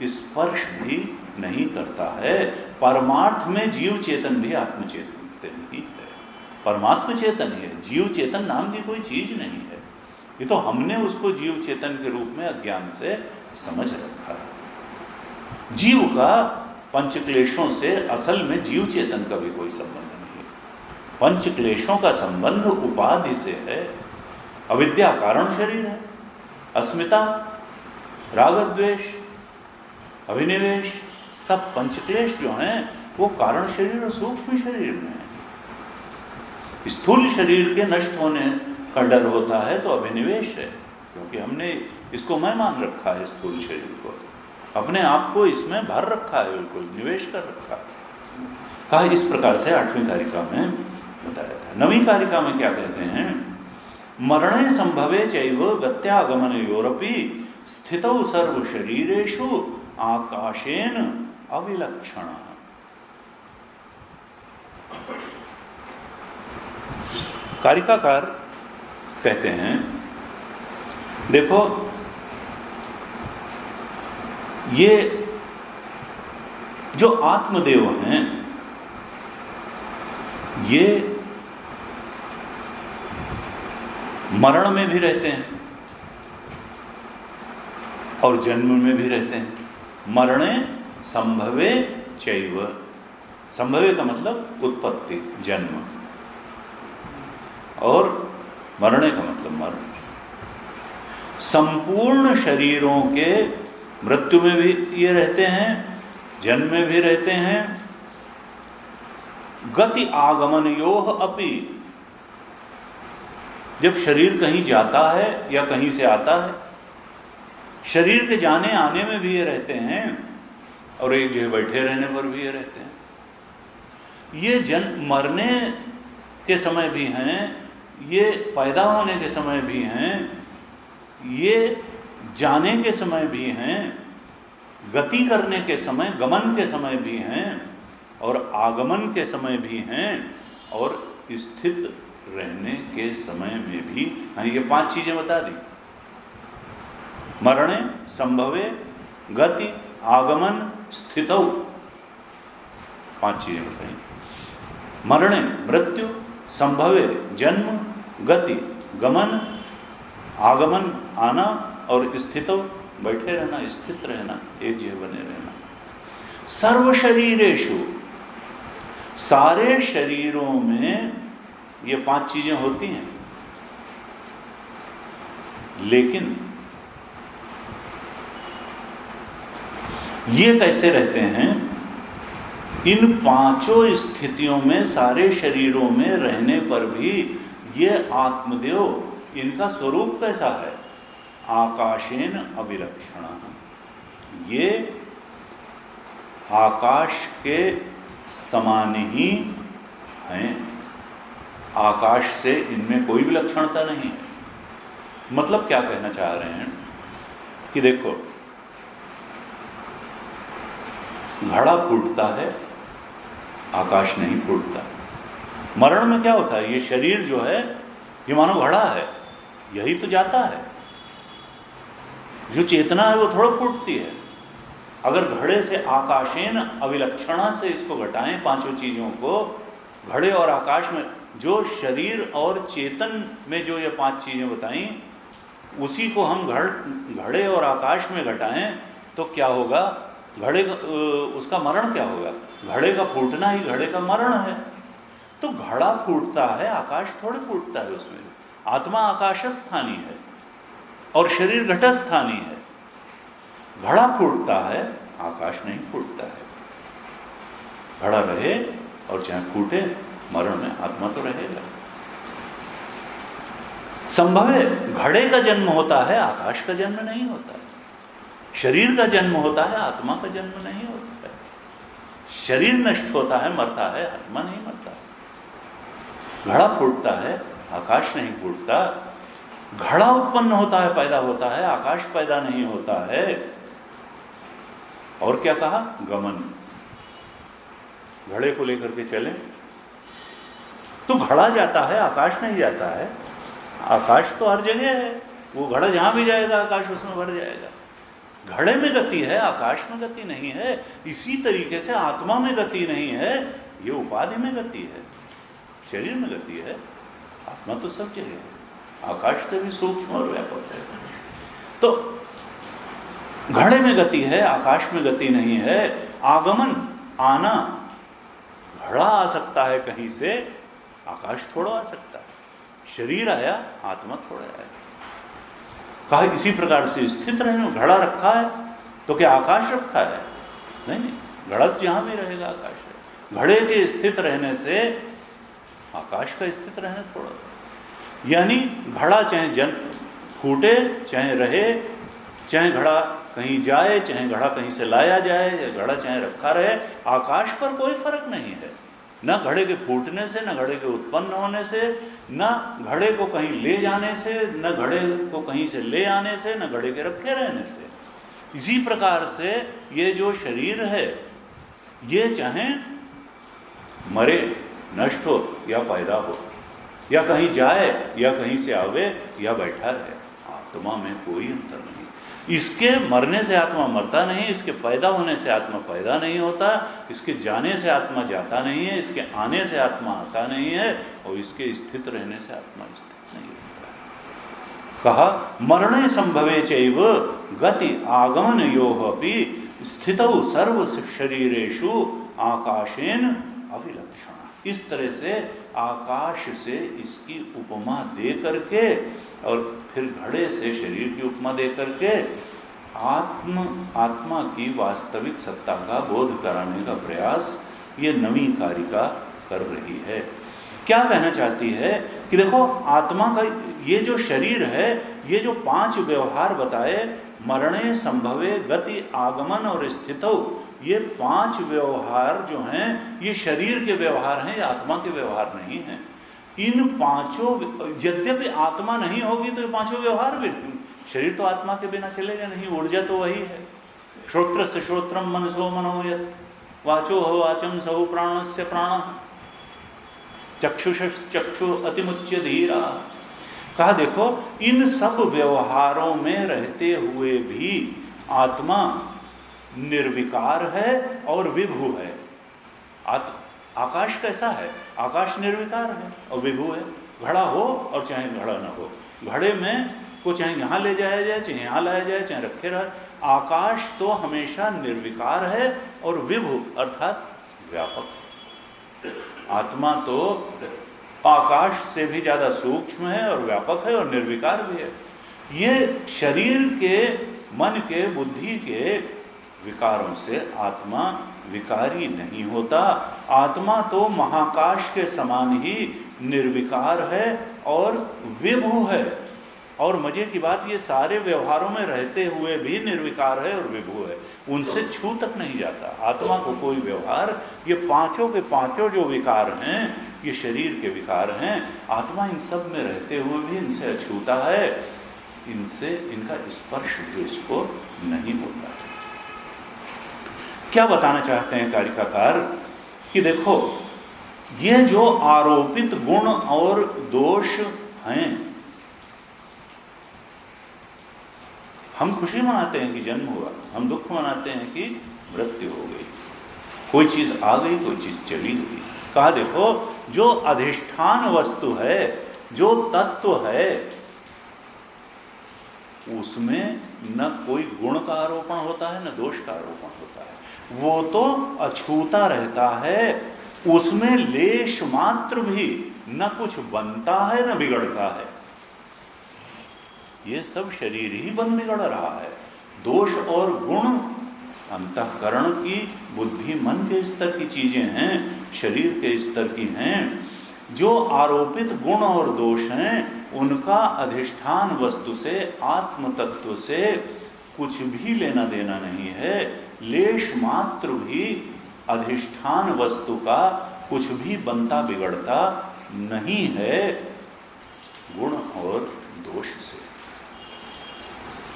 स्पर्श भी नहीं करता है। परमार्थ में जीव चेतन भी आत्म चेतन ही है, परमात्म चेतन ही है, जीव चेतन नाम की कोई चीज नहीं है। ये तो हमने उसको जीव चेतन के रूप में अज्ञान से समझ रखा है। जीव का पंच क्लेशों से असल में जीव चेतन का भी कोई संबंध नहीं है। पंच क्लेशों का संबंध उपाधि से है। अविद्या कारण शरीर है, अस्मिता, राग द्वेष, अभिनिवेश, सब पंचक्लेश जो हैं वो कारण शरीर और सूक्ष्म शरीर में है। स्थूल शरीर के नष्ट होने का डर होता है तो अभिनिवेश है, क्योंकि हमने इसको मैं मान रखा है, स्थूल शरीर को अपने आप को इसमें भर रखा है, बिल्कुल निवेश कर रखा है। कहा इस प्रकार से 8वीं कारिका में बताया था। 9वीं कारिका में क्या कहते हैं? मरणे संभवे चैव गत्यागमनयोरपि स्थितौ सर्व शरीरेषु आकाशेन अविलक्षण। कारिकाकार कहते हैं, देखो ये जो आत्मदेव हैं ये मरण में भी रहते हैं और जन्म में भी रहते हैं। मरणे संभवे चैव, संभवे का मतलब उत्पत्ति, जन्म, और मरणे का मतलब मरण। संपूर्ण शरीरों के मृत्यु में भी ये रहते हैं, जन्म में भी रहते हैं। गति आगमनयोः अपि, जब शरीर कहीं जाता है या कहीं से आता है, शरीर के जाने आने में भी ये रहते हैं और एक जगह बैठे रहने पर भी ये रहते हैं। ये मरने के समय भी हैं, ये पैदा होने के समय भी हैं, ये जाने के समय भी हैं, गति करने के समय, गमन के समय भी हैं और आगमन के समय भी हैं और स्थित रहने के समय में भी हैं। ये 5 चीजें बता दी। मरणे संभवे गति आगमन स्थितौ, 5 चीजें बताई। मरणे मृत्यु, संभवे जन्म, गति गमन, आगमन आना और स्थितौ बैठे रहना, स्थित रहना, एक जगह बने रहना। सर्व शरीरेषु, सारे शरीरों में ये 5 चीजें होती हैं, लेकिन ये कैसे रहते हैं? इन 5 स्थितियों में, सारे शरीरों में रहने पर भी ये आत्मदेव, इनका स्वरूप कैसा है? आकाशेन अविलक्षण, ये आकाश के समान ही हैं। आकाश से इनमें कोई विलक्षणता नहीं है। मतलब क्या कहना चाह रहे हैं कि देखो, घड़ा फूटता है, आकाश नहीं फूटता। मरण में क्या होता है? ये शरीर जो है ये मानो घड़ा है, यही तो जाता है। जो चेतना है वो थोड़ा फूटती है। अगर घड़े से आकाशेन अविलक्षणा से इसको घटाएं, 5 चीजों को, घड़े और आकाश में, जो शरीर और चेतन में जो ये 5 चीजें बताई, उसी को हम घड़े और आकाश में घटाएं तो क्या होगा? घड़े का उसका मरण क्या होगा? घड़े का फूटना ही घड़े का मरण है। तो घड़ा फूटता है, आकाश थोड़े फूटता है उसमें। आत्मा आकाशस्थानी है और शरीर घटस्थानी है। घड़ा फूटता है, आकाश नहीं फूटता है। घड़ा रहे और चाहे फूटे, मरण में आत्मा तो रहेगा। संभव है घड़े का जन्म होता है, आकाश का जन्म नहीं होता। शरीर का जन्म होता है, आत्मा का जन्म नहीं होता है। शरीर नष्ट होता है, मरता है, आत्मा नहीं मरता। घड़ा फूटता है, आकाश नहीं फूटता। घड़ा उत्पन्न होता है, पैदा होता है, आकाश पैदा नहीं होता है। और क्या कहा? गमन। घड़े को लेकर के चलें तो घड़ा जाता है, आकाश नहीं जाता है। आकाश तो हर जगह है, वो घड़ा जहां भी जाएगा आकाश उसमें भर जाएगा। घड़े में गति है, आकाश में गति नहीं है। इसी तरीके से आत्मा में गति नहीं है, ये उपाधि में गति है, शरीर में गति है। आत्मा तो सब जगह है, आकाश से भी सूक्ष्म और व्यापक है। तो घड़े में गति है, आकाश में गति नहीं है। आगमन, आना, घड़ा आ सकता है कहीं से, आकाश थोड़ा आ सकता है। शरीर आया, आत्मा थोड़ा आया। कहा इसी प्रकार से स्थित रहने। घड़ा रखा है तो क्या आकाश रखा है? नहीं, घड़ा जहां भी रहेगा आकाश है। घड़े के स्थित रहने से आकाश का स्थित रहना थोड़ा। यानी घड़ा चाहे फूटे, चाहे रहे, चाहे घड़ा कहीं जाए, चाहे घड़ा कहीं से लाया जाए, या घड़ा चाहे रखा रहे, आकाश पर कोई फर्क नहीं है। न घड़े के फूटने से, न घड़े के उत्पन्न होने से, न घड़े को कहीं ले जाने से, न घड़े को कहीं से ले आने से, न घड़े के रखे रहने से। इसी प्रकार से ये जो शरीर है, ये चाहे मरे, नष्ट हो या पैदा हो, या कहीं जाए या कहीं से आवे या बैठा रहे, आत्मा में कोई अंतर नहीं। इसके मरने से आत्मा मरता नहीं, इसके पैदा होने से आत्मा पैदा नहीं होता, इसके जाने से आत्मा जाता नहीं है, इसके आने से आत्मा आता नहीं है, और इसके स्थित रहने से आत्मा स्थित नहीं होता। कहा मरणे संभवे चैव गति आगमनयोः अपि स्थितौ सर्व शरीरेषु आकाशेन अविलक्षण। इस तरह से आकाश से इसकी उपमा दे करके और फिर घड़े से शरीर की उपमा दे करके आत्मा की वास्तविक सत्ता का बोध कराने का प्रयास ये नवी कारिका कर रही है। क्या कहना चाहती है कि देखो, आत्मा का ये जो शरीर है, ये जो 5 व्यवहार बताए, मरणे संभवे गति आगमन और स्थितौ, ये 5 व्यवहार जो हैं ये शरीर के व्यवहार हैं, ये आत्मा के व्यवहार नहीं हैं। इन 5 यद्यपि आत्मा नहीं होगी तो ये 5 व्यवहार भी, शरीर तो आत्मा के बिना चलेगा नहीं, ऊर्जा तो वही है। श्रोत्र से श्रोत्रम मनसो मनोयत, वाचो हो वाचम सहो प्राणस्य प्राण, चक्षुष चक्षु अतिमुच्य धीरा। कहा देखो, इन सब व्यवहारों में रहते हुए भी आत्मा निर्विकार है और विभु है। आकाश कैसा है? आकाश निर्विकार है और विभु है। घड़ा हो और चाहे घड़ा ना हो, घड़े में को चाहे यहाँ ले जाया जाए, चाहे यहाँ लाया जाए, चाहे रखे रहे, आकाश तो हमेशा निर्विकार है और विभु अर्थात व्यापक। आत्मा तो आकाश से भी ज़्यादा सूक्ष्म है और व्यापक है और निर्विकार भी है। ये शरीर के, मन के, बुद्धि के विकारों से आत्मा विकारी नहीं होता। आत्मा तो महाकाश के समान ही निर्विकार है और विभु है। और मजे की बात, ये सारे व्यवहारों में रहते हुए भी निर्विकार है और विभु है, उनसे छू तक नहीं जाता आत्मा को कोई व्यवहार। ये 5 के 5 जो विकार हैं, ये शरीर के विकार हैं, आत्मा इन सब में रहते हुए भी इनसे अछूता है, इनसे इनका स्पर्श जो इसको नहीं होता है। क्या बताना चाहते हैं कारिकाकार कि देखो, ये जो आरोपित गुण और दोष हैं, हम खुशी मनाते हैं कि जन्म हुआ, हम दुख मनाते हैं कि मृत्यु हो गई, कोई चीज आ गई, कोई चीज चली गई। कहा देखो, जो अधिष्ठान वस्तु है, जो तत्व है, उसमें न कोई गुण का आरोपण होता है, न दोष का आरोपण होता है। वो तो अछूता रहता है, उसमें लेश मात्र भी न कुछ बनता है न बिगड़ता है। ये सब शरीर ही बन बिगड़ रहा है। दोष और गुण अंतःकरण की, बुद्धि, मन के स्तर की चीजें हैं, शरीर के स्तर की हैं। जो आरोपित गुण और दोष हैं, उनका अधिष्ठान वस्तु से, आत्म तत्व से कुछ भी लेना देना नहीं है। लेश मात्र भी अधिष्ठान वस्तु का कुछ भी बनता बिगड़ता नहीं है गुण और दोष से।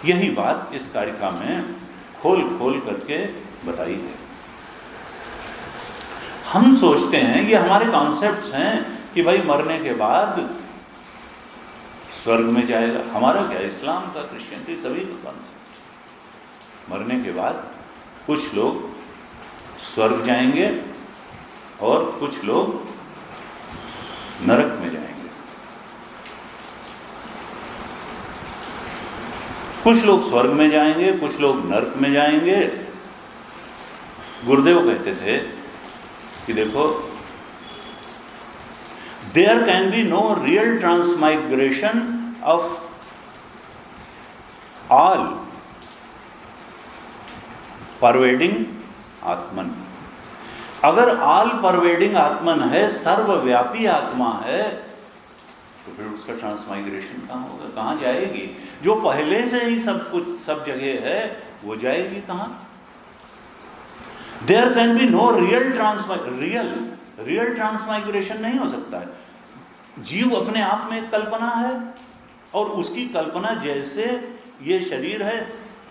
यही बात इस कारिका में खोल खोल करके बताई है। हम सोचते हैं, ये हमारे कॉन्सेप्ट्स हैं कि भाई मरने के बाद स्वर्ग में जाएगा। हमारा क्या, इस्लाम का, क्रिश्चियनिटी, सभी का कॉन्सेप्ट, मरने के बाद कुछ लोग स्वर्ग जाएंगे और कुछ लोग नरक में जाएंगे। कुछ लोग स्वर्ग में जाएंगे, कुछ लोग नरक में जाएंगे। गुरुदेव कहते थे कि देखो, there can be no real transmigration of all pervading atman. अगर ऑल परवेडिंग आत्मन है, सर्वव्यापी आत्मा है, तो फिर उसका ट्रांसमाइग्रेशन कहाँ होगा, कहाँ जाएगी? जो पहले से ही सब कुछ सब जगह है, वो जाएगी कहाँ? There can be no real transmigration नहीं हो सकता है। जीव अपने आप में एक कल्पना है, और उसकी कल्पना जैसे ये शरीर है,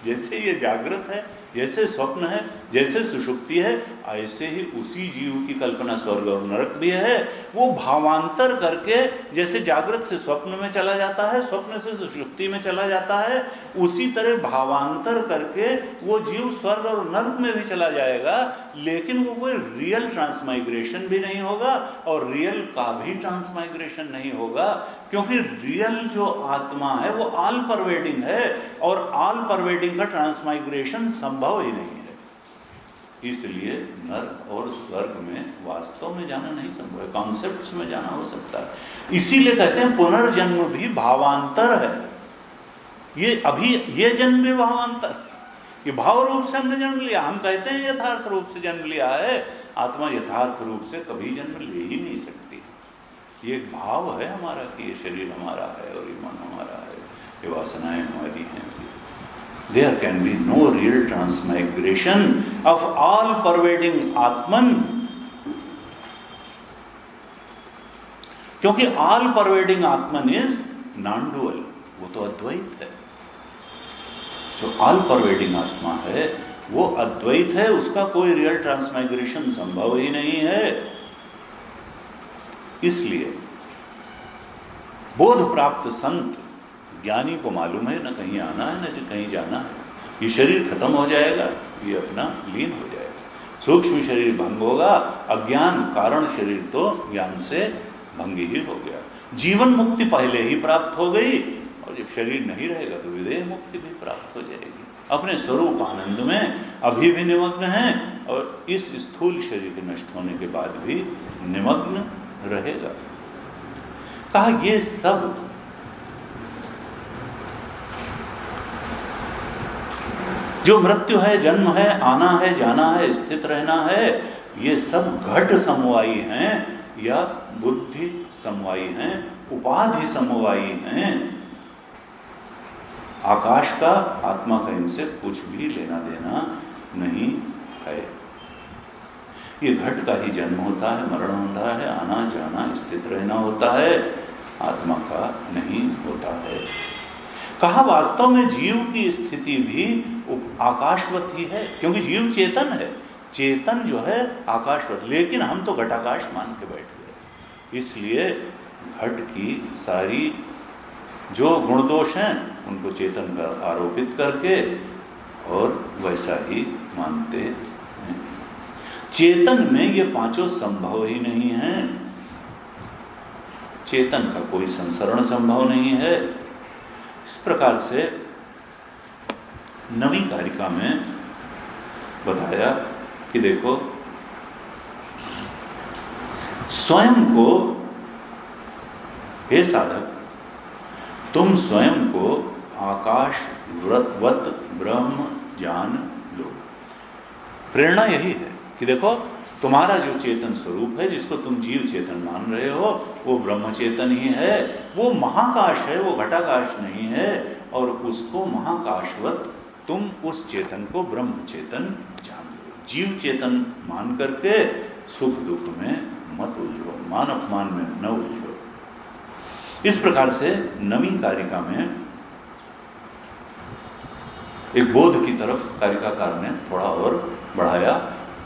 जैसे ये जागृत है, जैसे स्वप्न है, जैसे सुषुप्ति है, ऐसे ही उसी जीव की कल्पना स्वर्ग और नरक भी है। वो भावांतर करके जैसे जागृत से स्वप्न में चला जाता है, स्वप्न से सुषुप्ति में चला जाता है, उसी तरह भावांतर करके वो जीव स्वर्ग और नरक में भी चला जाएगा। लेकिन वो कोई रियल ट्रांसमाइग्रेशन भी नहीं होगा और रियल का भी ट्रांसमाइग्रेशन नहीं होगा, क्योंकि रियल जो आत्मा है वो ऑल परवेडिंग है, और ऑल परवेडिंग का ट्रांसमाइग्रेशन संभव ही नहीं है। इसलिए नरक और स्वर्ग में वास्तव में जाना नहीं संभव है, कॉन्सेप्ट्स में जाना हो सकता है। इसीलिए कहते हैं पुनर्जन्म भी भावांतर है। ये अभी ये जन्म भी भावांतर, ये भाव रूप से हमने जन्म लिया। हम कहते हैं यथार्थ रूप से जन्म लिया है, आत्मा यथार्थ रूप से कभी जन्म ले ही नहीं सकती। ये एक भाव है हमारा कि ये शरीर हमारा है और ये मन हमारा है, ये वासनाएं हमारी हैं। There can be no real transmigration of all pervading Atman, क्योंकि all pervading Atman is non-dual, वो तो अद्वैत है। जो all pervading आत्मा है वो अद्वैत है, उसका कोई रियल ट्रांसमाइग्रेशन संभव ही नहीं है। इसलिए बोध प्राप्त संत ज्ञानी को मालूम है न कहीं आना है न कहीं जाना है, ये शरीर खत्म हो जाएगा, ये अपना लीन हो जाएगा। सूक्ष्म शरीर भंग होगा, अज्ञान कारण शरीर तो ज्ञान से भंग ही हो गया। जीवन मुक्ति पहले ही प्राप्त हो गई, और जब शरीर नहीं रहेगा तो विदेह मुक्ति भी प्राप्त हो जाएगी। अपने स्वरूप आनंद में अभी भी निमग्न हैं, और इस स्थूल शरीर के नष्ट होने के बाद भी निमग्न रहेगा। कहा ये सब जो मृत्यु है, जन्म है, आना है, जाना है, स्थित रहना है, ये सब घट समवायी हैं या बुद्धि समवायी हैं, उपाधि समवायी हैं। आकाश का, आत्मा का इनसे कुछ भी लेना देना नहीं है। ये घट का ही जन्म होता है, मरण होता है, आना जाना, स्थित रहना होता है, आत्मा का नहीं होता है। कहा वास्तव में जीव की स्थिति भी आकाशवत ही है, क्योंकि जीव चेतन है, चेतन जो है आकाशवत, लेकिन हम तो घटाकाश मान के बैठ गए। इसलिए घट की सारी जो गुण दोष हैं उनको चेतन पर आरोपित करके और वैसा ही मानते हैं। चेतन में ये पांचों संभव ही नहीं है। चेतन का कोई संसरण संभव नहीं है। इस प्रकार से नवी कारिका में बताया कि देखो, स्वयं को, हे साधक, तुम स्वयं को आकाश वत ब्रह्म जान लो। प्रेरणा यही है कि देखो, तुम्हारा जो चेतन स्वरूप है, जिसको तुम जीव चेतन मान रहे हो, वो ब्रह्म चेतन ही है। वो महाकाश है, वो घटाकाश नहीं है। और उसको महाकाशवत तुम उस चेतन को ब्रह्म चेतन जान लो। जीव चेतन मान करके सुख दुख में मत उलझो, मान अपमान में न उलझो। इस प्रकार से नवी कारिका में एक बोध की तरफ कारिकाकार ने थोड़ा और बढ़ाया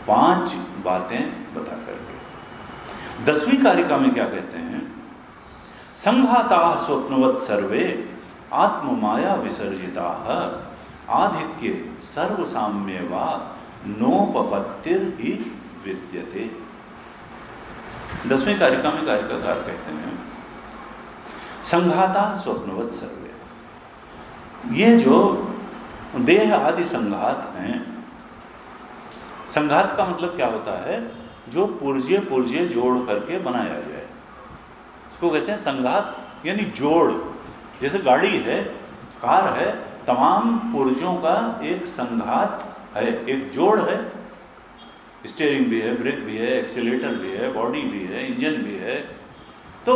5 बातें बता करके। 10वीं कारिका में क्या कहते हैं? संघाता स्वप्नवत् सर्वे आत्ममाया विसर्जिता आधिक्ये सर्वसाम्यवा नोपपत्तिर ही विद्यते। 10वीं कारिका में कारिकाकार कहते हैं संघाता स्वप्नवत् सर्वे। ये जो देह आदि संघात हैं, संघात का मतलब क्या होता है? जो पुर्जे जोड़ करके बनाया जाए, इसको कहते हैं संघात, यानी जोड़। जैसे गाड़ी है, कार है, तमाम पुर्जों का एक संघात है, एक जोड़ है। स्टीयरिंग भी है, ब्रेक भी है, एक्सीलेटर भी है, बॉडी भी है, इंजन भी है। तो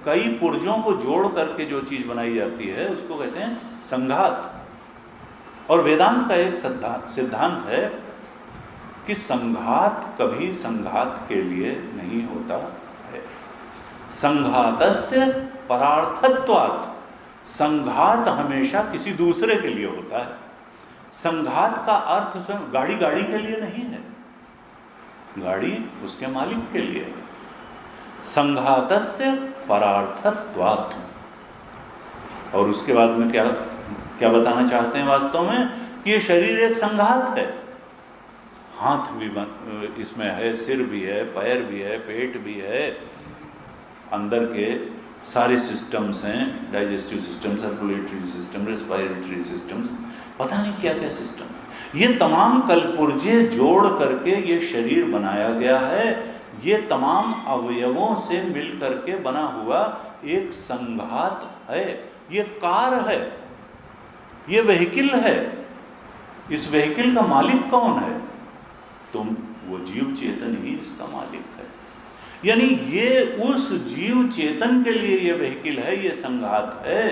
कई पुर्जों को जोड़ करके जो चीज बनाई जाती है उसको कहते हैं संघात। और वेदांत का एक सिद्धांत है कि संघात कभी संघात के लिए नहीं होता है। संघातस्य परार्थत्वात्, संघात हमेशा किसी दूसरे के लिए होता है। संघात का अर्थ गाड़ी के लिए नहीं है, गाड़ी उसके मालिक के लिए है। संघातस्य परार्थत्वात्। और उसके बाद में क्या बताना चाहते हैं वास्तव में? कि ये शरीर एक संघात है। हाथ भी इसमें है, सिर भी है, पैर भी है, पेट भी है, अंदर के सारे सिस्टम्स हैं, digestive system, circulatory system, respiratory systems, पता नहीं क्या क्या सिस्टम। ये तमाम कलपुर्जे जोड़ करके ये शरीर बनाया गया है। ये तमाम अवयवों से मिल करके बना हुआ एक संघात है। ये कार है, ये व्हीकल है। इस व्हीकल का मालिक कौन है? तुम, वो जीव चेतन ही इसका मालिक है। यानी ये उस जीव चेतन के लिए ये व्हीकल है, ये संघात है।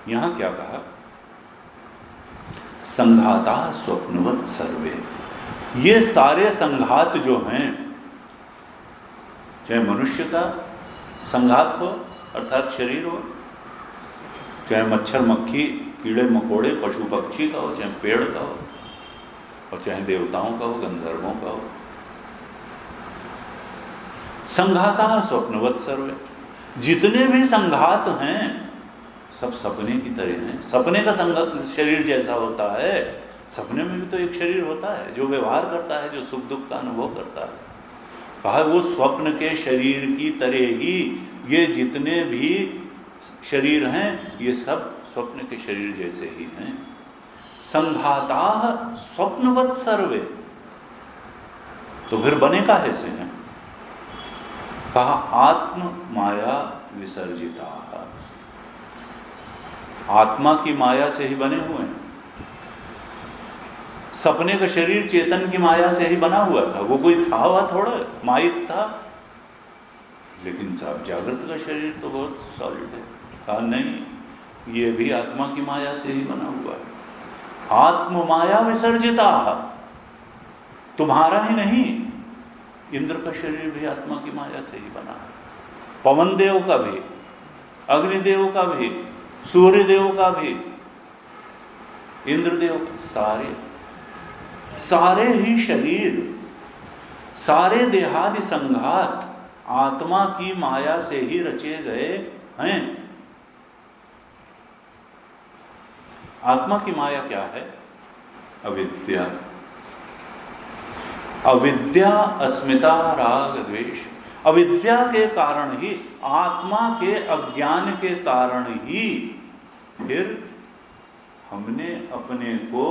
यहां क्या कहा? संघाता स्वप्नवत् सर्वे। ये सारे संघात जो हैं, चाहे मनुष्य का संघात हो अर्थात शरीर हो, चाहे मच्छर मक्खी कीड़े मकोड़े पशु पक्षी का हो, चाहे पेड़ का हो, और चाहे देवताओं का हो, गंधर्वों का हो, संघाता स्वप्नवत् सर्वे। जितने भी संघात हैं सब सपने की तरह हैं। सपने का शरीर जैसा होता है, सपने में भी तो एक शरीर होता है जो व्यवहार करता है, जो सुख दुख का अनुभव करता है। कहा वो स्वप्न के शरीर की तरह ही ये जितने भी शरीर हैं ये सब स्वप्न के शरीर जैसे ही हैं। संघाता स्वप्नवत् सर्वे। तो फिर बने काहे से हैं? कहा आत्म माया विसर्जिता। आत्मा की माया से ही बने हुए हैं। सपने का शरीर चेतन की माया से ही बना हुआ था, वो कोई था हुआ थोड़ा माइक था। लेकिन साहब जागृत का शरीर तो बहुत सॉलिड है। कहा नहीं, ये भी आत्मा की माया से ही बना हुआ है। आत्म माया विसर्जिता। तुम्हारा ही नहीं, इंद्र का शरीर भी आत्मा की माया से ही बना है। पवन देव का भी, अग्निदेव का भी, सूर्य देव का भी, इंद्रदेव का, सारे ही शरीर, सारे देहादि संघात आत्मा की माया से ही रचे गए हैं। आत्मा की माया क्या है? अविद्या। अविद्या, अस्मिता, राग, द्वेष। अविद्या के कारण ही, आत्मा के अज्ञान के कारण ही फिर हमने अपने को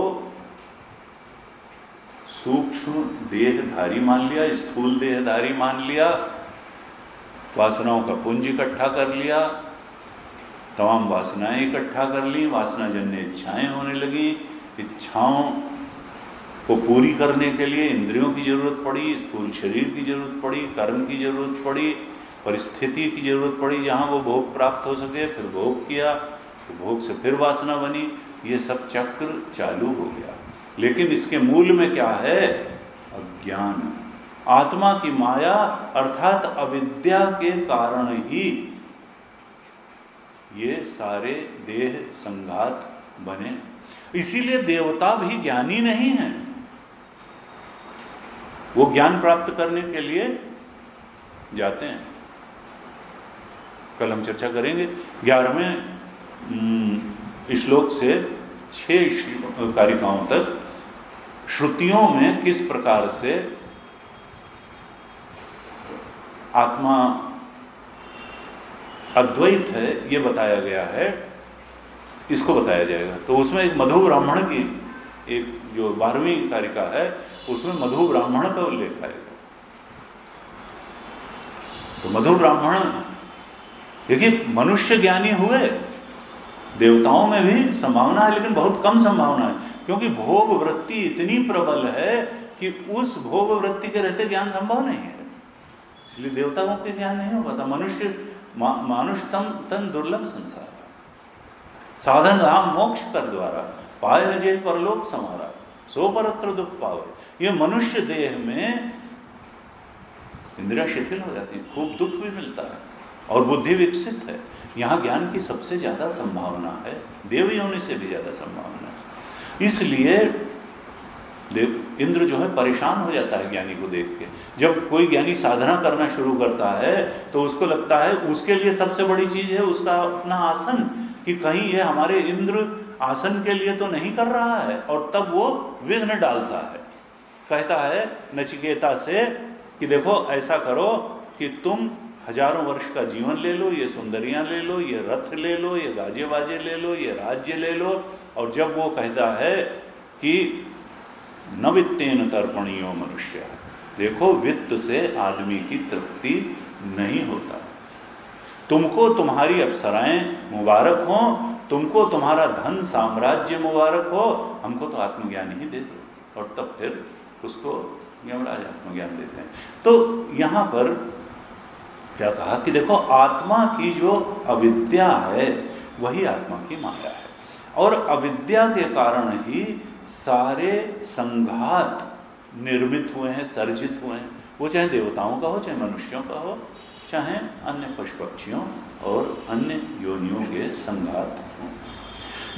सूक्ष्म देहधारी मान लिया, स्थूल देहधारी मान लिया, वासनाओं का पुंज इकट्ठा कर लिया, तमाम वासनाएं इकट्ठा कर ली, वासनाजन्य इच्छाएं होने लगी। इच्छाओं को पूरी करने के लिए इंद्रियों की जरूरत पड़ी, स्थूल शरीर की जरूरत पड़ी, कर्म की जरूरत पड़ी, परिस्थिति की जरूरत पड़ी जहाँ वो भोग प्राप्त हो सके। फिर भोग किया, तो भोग से फिर वासना बनी। ये सब चक्र चालू हो गया। लेकिन इसके मूल में क्या है? अज्ञान। आत्मा की माया अर्थात अविद्या के कारण ही ये सारे देह संघात बने। इसीलिए देवता भी ज्ञानी नहीं है। वो ज्ञान प्राप्त करने के लिए जाते हैं। कल हम चर्चा करेंगे 11वें श्लोक से 6 कारिकाओं तक श्रुतियों में किस प्रकार से आत्मा अद्वैत है ये बताया गया है, इसको बताया जाएगा। तो उसमें एक मधु ब्राह्मण की एक जो 12वीं कारिका है उसमें मधु ब्राह्मण का उल्लेख आएगा। तो मधु ब्राह्मण, देखिए मनुष्य ज्ञानी हुए, देवताओं में भी संभावना है लेकिन बहुत कम संभावना है, क्योंकि भोग वृत्ति इतनी प्रबल है कि उस भोग वृत्ति के रहते ज्ञान संभव नहीं है। इसलिए देवताओं के ज्ञान नहीं हो पाता। मनुष्य मानुषतम तन दुर्लभ संसार, साधन राम मोक्ष कर द्वारा, पाए अजय परलोक समारा, सो परत्र दुख पावे। ये मनुष्य देह में इंद्रियां शिथिल हो जाती है, खूब दुख भी मिलता है और बुद्धि विकसित है। यहाँ ज्ञान की सबसे ज्यादा संभावना है, देव योनि से भी ज्यादा संभावना है। इसलिए इंद्र जो है परेशान हो जाता है ज्ञानी को देख के। जब कोई ज्ञानी साधना करना शुरू करता है तो उसको लगता है उसके लिए सबसे बड़ी चीज है उसका अपना आसन, कि कहीं ये हमारे इंद्र आसन के लिए तो नहीं कर रहा है, और तब वो विघ्न डालता है। कहता है नचिकेता से कि देखो ऐसा करो कि तुम हजारों वर्ष का जीवन ले लो, ये सुंदरियां ले लो, ये रथ ले लो, ये गाजे बाजे ले लो, ये राज्य ले लो। और जब वो कहता है कि न वित्तेन तर्पणीयो मनुष्य, देखो वित्त से आदमी की तृप्ति नहीं होता। तुमको तुम्हारी अप्सराएं मुबारक हो, तुमको तुम्हारा धन साम्राज्य मुबारक हो, हमको तो आत्मज्ञान ही दे दो। और तब फिर उसको यमराज आत्मज्ञान देते हैं। तो यहाँ पर क्या कहा कि देखो आत्मा की जो अविद्या है वही आत्मा की माया है, और अविद्या के कारण ही सारे संघात निर्मित हुए हैं, सर्जित हुए हैं। वो चाहे देवताओं का हो, चाहे मनुष्यों का हो, चाहे अन्य पशु पक्षियों और अन्य योनियों के संघात हों।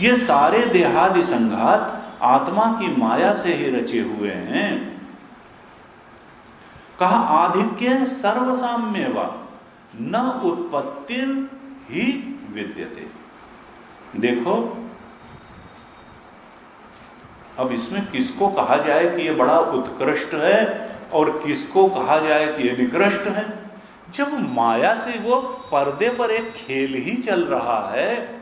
ये सारे देहादि संघात आत्मा की माया से ही रचे हुए हैं। कहा आधिक्य सर्वसाम्यवा न उत्पत्तिर ही विद्यते। देखो अब इसमें किसको कहा जाए कि ये बड़ा उत्कृष्ट है और किसको कहा जाए कि ये निकृष्ट है। जब माया से वो पर्दे पर एक खेल ही चल रहा है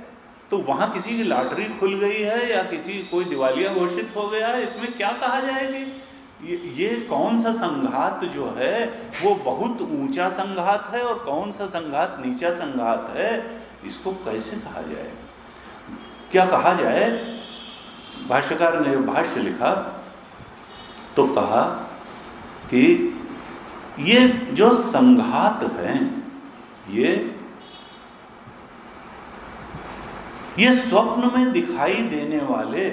तो वहां किसी की लॉटरी खुल गई है या किसी कोई दिवालिया घोषित हो गया है, इसमें क्या कहा जाएगी। ये कौन सा संघात जो है वो बहुत ऊंचा संघात है और कौन सा संघात नीचा संघात है, इसको कैसे कहा जाए, क्या कहा जाए। भाष्यकार ने भाष्य लिखा तो कहा कि ये जो संघात हैं ये स्वप्न में दिखाई देने वाले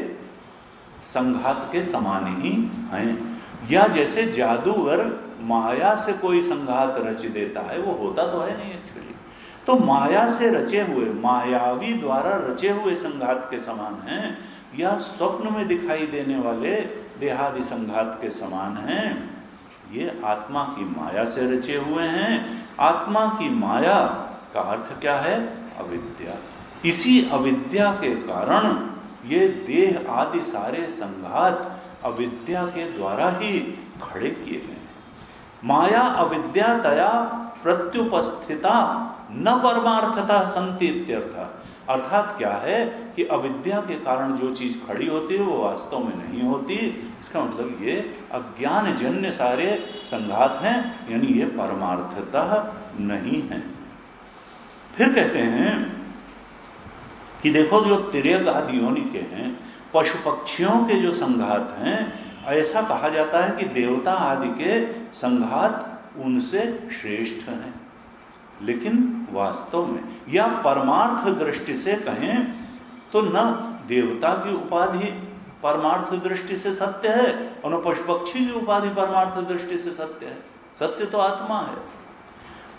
संघात के समान ही हैं। या जैसे जादूगर माया से कोई संघात रच देता है, वो होता तो है नहीं एक्चुअली, तो माया से रचे हुए, मायावी द्वारा रचे हुए संघात के समान हैं, या स्वप्न में दिखाई देने वाले देहादि संघात के समान हैं। ये आत्मा की माया से रचे हुए हैं। आत्मा की माया का अर्थ क्या है, अविद्या। इसी अविद्या के कारण ये देह आदि सारे संघात अविद्या के द्वारा ही खड़े किए गए हैं। माया अविद्या तया प्रत्युपस्थिता न परमार्थता संति इत्यर्थ। अर्थात क्या है कि अविद्या के कारण जो चीज खड़ी होती है वो वास्तव में नहीं होती। इसका मतलब ये अज्ञान जन्य सारे संघात हैं, यानी ये परमार्थतः नहीं है। फिर कहते हैं कि देखो जो तिर्यक आदि योनि के हैं, पशु पक्षियों के जो संघात हैं, ऐसा कहा जाता है कि देवता आदि के संघात उनसे श्रेष्ठ हैं, लेकिन वास्तव में या परमार्थ दृष्टि से कहें तो न देवता की उपाधि परमार्थ दृष्टि से सत्य है और न पशु पक्षी की उपाधि परमार्थ दृष्टि से सत्य है। सत्य तो आत्मा है।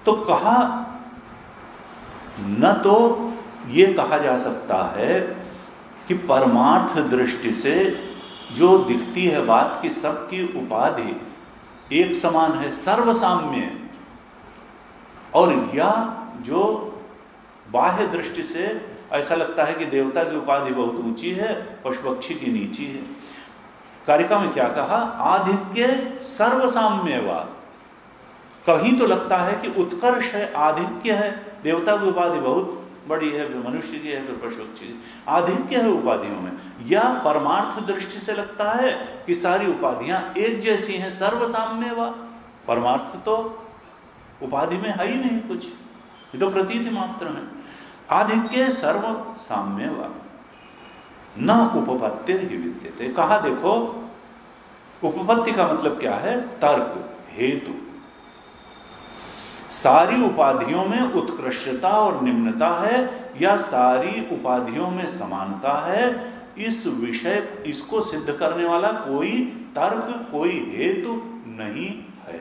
तो कहा न तो ये कहा जा सकता है कि परमार्थ दृष्टि से जो दिखती है बात की सबकी उपाधि एक समान है, सर्वसाम्य, और या जो बाह्य दृष्टि से ऐसा लगता है कि देवता की उपाधि बहुत ऊंची है, पशु पक्षी की नीची है। कारिका में क्या कहा? आधिक्य सर्वसाम्यवाद। कहीं तो लगता है कि उत्कर्ष है, आधिक्य है, देवता की उपाधि बहुत बड़ी है, फिर मनुष्य की है, फिर पशु पक्षी की, आधिक्य है उपाधियों में। या परमार्थ दृष्टि से लगता है कि सारी उपाधियां एक जैसी हैं, सर्वसाम्यवाद। परमार्थ तो उपाधि में है ही नहीं कुछ, ये तो प्रतीति मात्र है। आधिक्य सर्वसाम्यवाद न उपपत्ति ही विद्यते। कहा देखो, उपपत्ति का मतलब क्या है? तर्क, हेतु। सारी उपाधियों में उत्कृष्टता और निम्नता है या सारी उपाधियों में समानता है, इस विषय इसको सिद्ध करने वाला कोई तर्क, कोई हेतु नहीं है।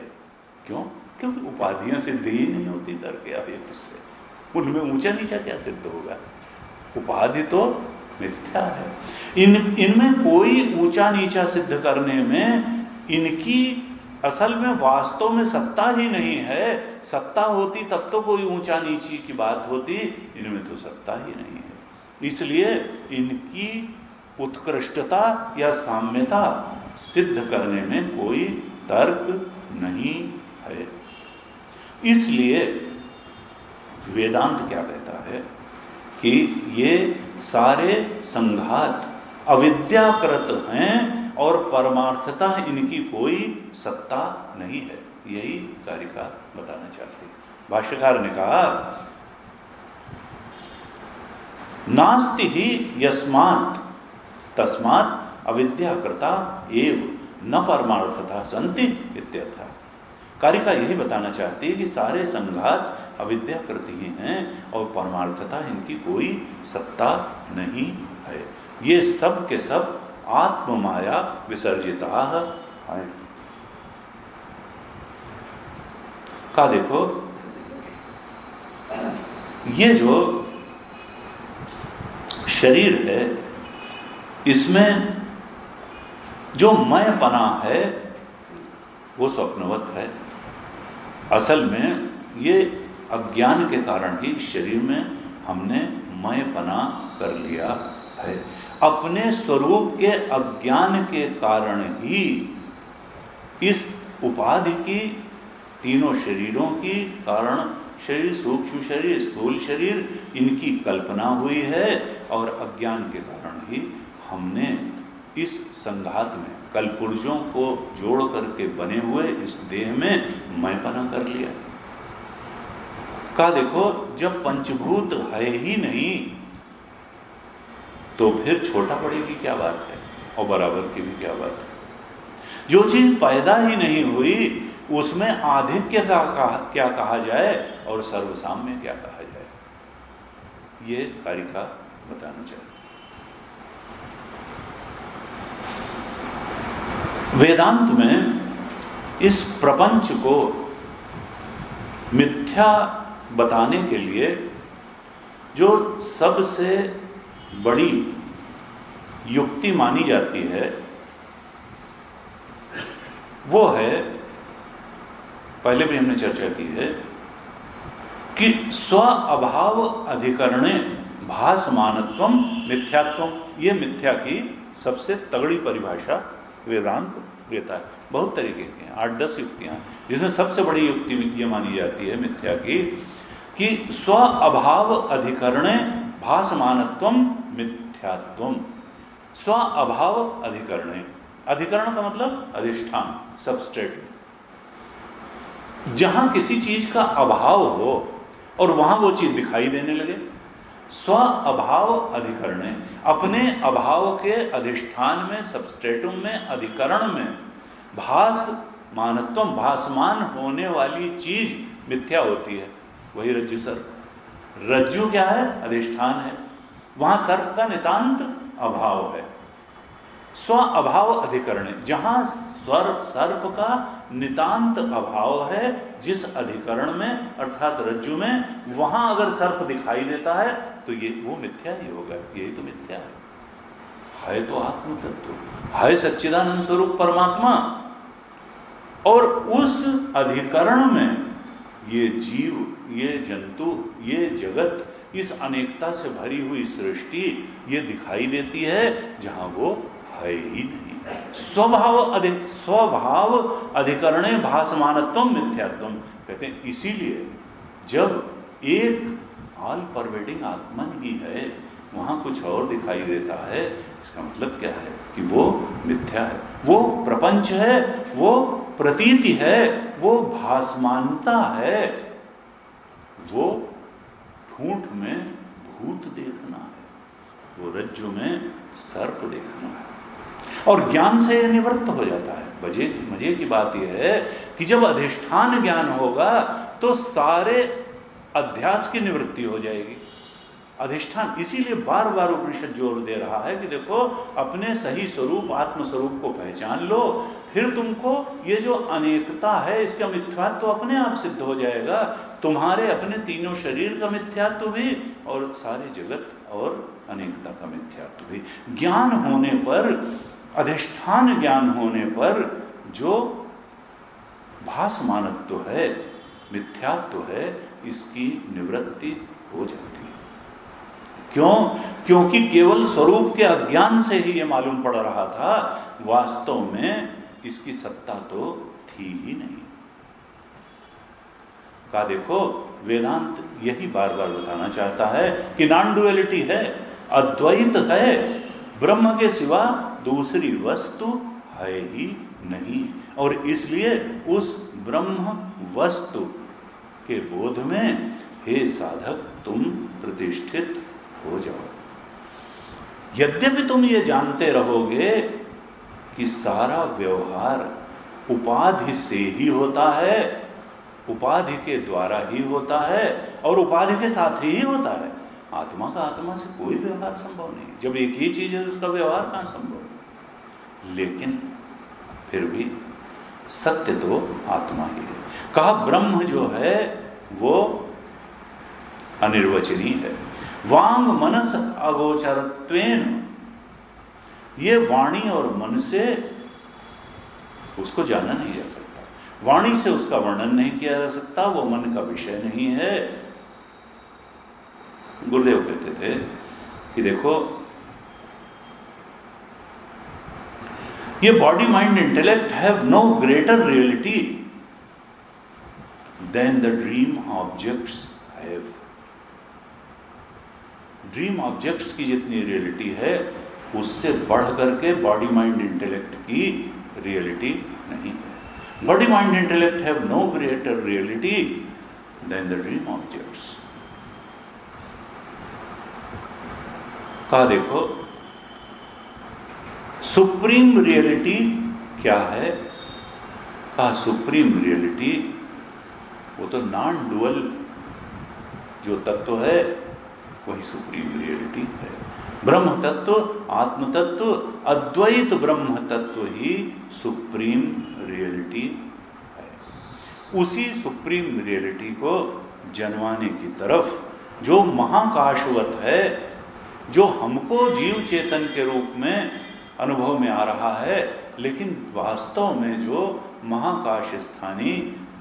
क्यों? क्योंकि उपाधियां सिद्ध ही नहीं होती तर्क या हेतु से, उनमें ऊंचा नीचा क्या सिद्ध होगा? उपाधि तो मिथ्या है। इनमें कोई ऊंचा नीचा सिद्ध करने में इनकी असल में वास्तव में सत्ता ही नहीं है। सत्ता होती तब तो कोई ऊंचा नीची की बात होती, इनमें तो सत्ता ही नहीं है। इसलिए इनकी उत्कृष्टता या साम्यता सिद्ध करने में कोई तर्क नहीं है। इसलिए वेदांत क्या कहता है कि ये सारे संघात अविद्याकृत हैं और परमार्थता इनकी कोई सत्ता नहीं है। यही कारिका बताना चाहती है। भाष्यकार ने कहा, नास्ति ही यस्मात् तस्मात् अविद्याकृता एव न परमार्थता संति इत्यर्थ। कारिका यही बताना चाहती है कि सारे संघात अविद्याकृत ही हैं और परमार्थता इनकी कोई सत्ता नहीं है। ये सब के सब आत्म माया विसर्जिता है। का देखो, ये जो शरीर है इसमें जो मैंपना है वो स्वप्नवत है। असल में ये अज्ञान के कारण ही शरीर में हमने मैंपना कर लिया है। अपने स्वरूप के अज्ञान के कारण ही इस उपाधि की, तीनों शरीरों की, कारण शरीर, सूक्ष्म शरीर, स्थूल शरीर, इनकी कल्पना हुई है और अज्ञान के कारण ही हमने इस संघात में कलपुर्जों को जोड़ करके बने हुए इस देह में मैंपना कर लिया। का देखो, जब पंचभूत है ही नहीं तो फिर छोटा बड़े की क्या बात है और बराबर की भी क्या बात है। जो चीज पैदा ही नहीं हुई उसमें आधिक्य का क्या कहा जाए और सर्वसाम्य क्या कहा जाए, ये कारिका बताना चाहिए। वेदांत में इस प्रपंच को मिथ्या बताने के लिए जो सबसे बड़ी युक्ति मानी जाती है वो है, पहले भी हमने चर्चा की है, कि स्व अभाव अधिकरणे भासमानत्वम मिथ्यात्वम। ये मिथ्या की सबसे तगड़ी परिभाषा वेदांत देता है। बहुत तरीके की हैं, 8-10 युक्तियां, जिसमें सबसे बड़ी युक्ति ये मानी जाती है मिथ्या की कि स्व अभाव अधिकरणे भासमानत्वम मिथ्यात्वम। स्व अभाव अधिकरणे, अधिकरण का मतलब अधिष्ठान, सबस्ट्रेट। जहां किसी चीज का अभाव हो और वहां वो चीज दिखाई देने लगे, स्व अभाव अधिकरणे, अपने अभाव के अधिष्ठान में, सबस्ट्रेटुम में, अधिकरण में भास मानत्वम, भासमान होने वाली चीज मिथ्या होती है। वही रज्जु सर्प। रज्जु क्या है? अधिष्ठान है, वहां सर्प का नितांत अभाव है। स्व अभाव अधिकरणे, जहां सर्प का नितांत अभाव है, जिस अधिकरण में अर्थात रज्जु में, वहां अगर सर्प दिखाई देता है तो ये वो मिथ्या ही होगा। यही तो मिथ्या है। है तो आत्म तत्व, है सच्चिदानंद स्वरूप परमात्मा। और उस अधिकरण में ये जीव, ये जंतु, ये जगत, इस अनेकता से भरी हुई सृष्टि ये दिखाई देती है जहां वो है ही नहीं। स्वभाव अधिकरणे भासमानत्व मिथ्यात्व कहते हैं। इसीलिए जब एक ऑल परवेडिंग आत्मन ही है, वहां कुछ और दिखाई देता है, इसका मतलब क्या है कि वो मिथ्या है, वो प्रपंच है, वो प्रतीति है, वो भासमानता है, वो ठूंठ में भूत देखना है, वो रज्जु में सर्प देखना है। और ज्ञान से यह निवृत्त हो जाता है। मजे की बात यह है कि जब अधिष्ठान ज्ञान होगा तो सारे अध्यास की निवृत्ति हो जाएगी। अधिष्ठान, इसीलिए बार बार उपनिषद जोर दे रहा है कि देखो अपने सही स्वरूप आत्मस्वरूप को पहचान लो, फिर तुमको ये जो अनेकता है इसका मिथ्यात्व अपने आप सिद्ध हो जाएगा। तुम्हारे अपने तीनों शरीर का मिथ्यात्व भी और सारे जगत और अनेकता का मिथ्यात्व भी। ज्ञान होने पर, अधिष्ठान ज्ञान होने पर जो भासमानत्व है, मिथ्यात्व है, इसकी निवृत्ति हो जाती है। क्यों? क्योंकि केवल स्वरूप के अज्ञान से ही ये मालूम पड़ रहा था, वास्तव में इसकी सत्ता तो थी ही नहीं। का देखो वेदांत यही बार बार बताना चाहता है कि नॉन डुअलिटी है, अद्वैत है, ब्रह्म के सिवा दूसरी वस्तु है ही नहीं। और इसलिए उस ब्रह्म वस्तु के बोध में हे साधक तुम प्रतिष्ठित हो जाओ। यद्यपि तुम ये जानते रहोगे कि सारा व्यवहार उपाधि से ही होता है, उपाधि के द्वारा ही होता है और उपाधि के साथ ही होता है। आत्मा का आत्मा से कोई व्यवहार संभव नहीं। जब एक ही चीज है उसका व्यवहार कहाँ संभव है? लेकिन फिर भी सत्य तो आत्मा ही है। कहा ब्रह्म जो है वो अनिर्वचनीय है। वांग मनस अगोचरत्वेन, ये वाणी और मन से उसको जाना नहीं जा सकता, वाणी से उसका वर्णन नहीं किया जा सकता, वो मन का विषय नहीं है। गुरुदेव कहते थे कि देखो ये body mind intellect have no greater reality than the dream objects have. Dream objects की जितनी रियलिटी है उससे बढ़ करके बॉडी माइंड इंटेलेक्ट की रियलिटी नहीं है। Body mind intellect have no greater reality than the dream objects. का देखो सुप्रीम रियलिटी क्या है? का सुप्रीम रियलिटी वो तो नॉन डुअल जो तत्व है वही सुप्रीम रियलिटी है। ब्रह्म तत्व, आत्म तत्व, अद्वैत ब्रह्म तत्व ही सुप्रीम रियलिटी है। उसी सुप्रीम रियलिटी को जनवाने की तरफ जो महाकाशवत है, जो हमको जीव चेतन के रूप में अनुभव में आ रहा है, लेकिन वास्तव में जो महाकाश स्थानी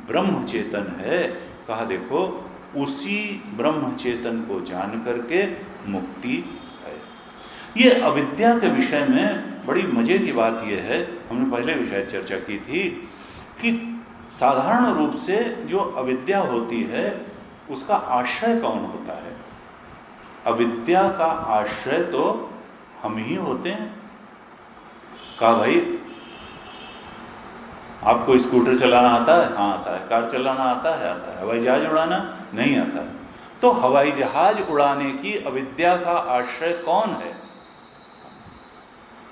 ब्रह्म चेतन है, कहा देखो उसी ब्रह्म चेतन को जान करके मुक्ति है। ये अविद्या के विषय में बड़ी मजे की बात यह है, हमने पहले विषय चर्चा की थी कि साधारण रूप से जो अविद्या होती है उसका आश्रय कौन होता है? अविद्या का आश्रय तो हम ही होते हैं। कहा भाई आपको स्कूटर चलाना आता है? हाँ आता है। कार चलाना आता है? आता है। हवाई जहाज उड़ाना नहीं आता है। तो हवाई जहाज उड़ाने की अविद्या का आश्रय कौन है?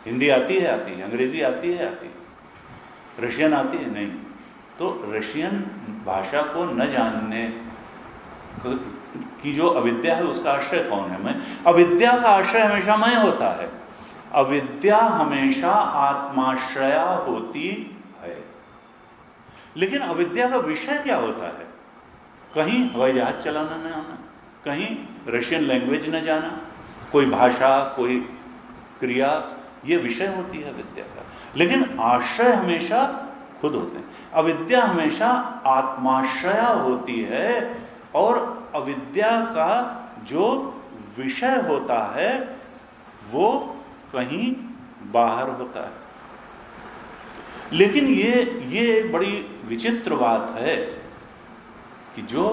हिंदी आती है? आती है। अंग्रेजी आती है? आती है। रशियन आती है? नहीं। तो रशियन भाषा को न जानने की जो अविद्या है उसका आश्रय कौन है? मैं। अविद्या का आश्रय हमेशा मैं होता है। अविद्या हमेशा आत्माश्रया होती है। लेकिन अविद्या का विषय क्या होता है? कहीं हवाई जहाज चलाना न आना, कहीं रशियन लैंग्वेज न जाना, कोई भाषा, कोई क्रिया, ये विषय होती है विद्या का, लेकिन आश्रय हमेशा खुद होते हैं। अविद्या हमेशा आत्माश्रया होती है और अविद्या का जो विषय होता है वो कहीं बाहर होता है। लेकिन ये बड़ी विचित्र बात है कि जो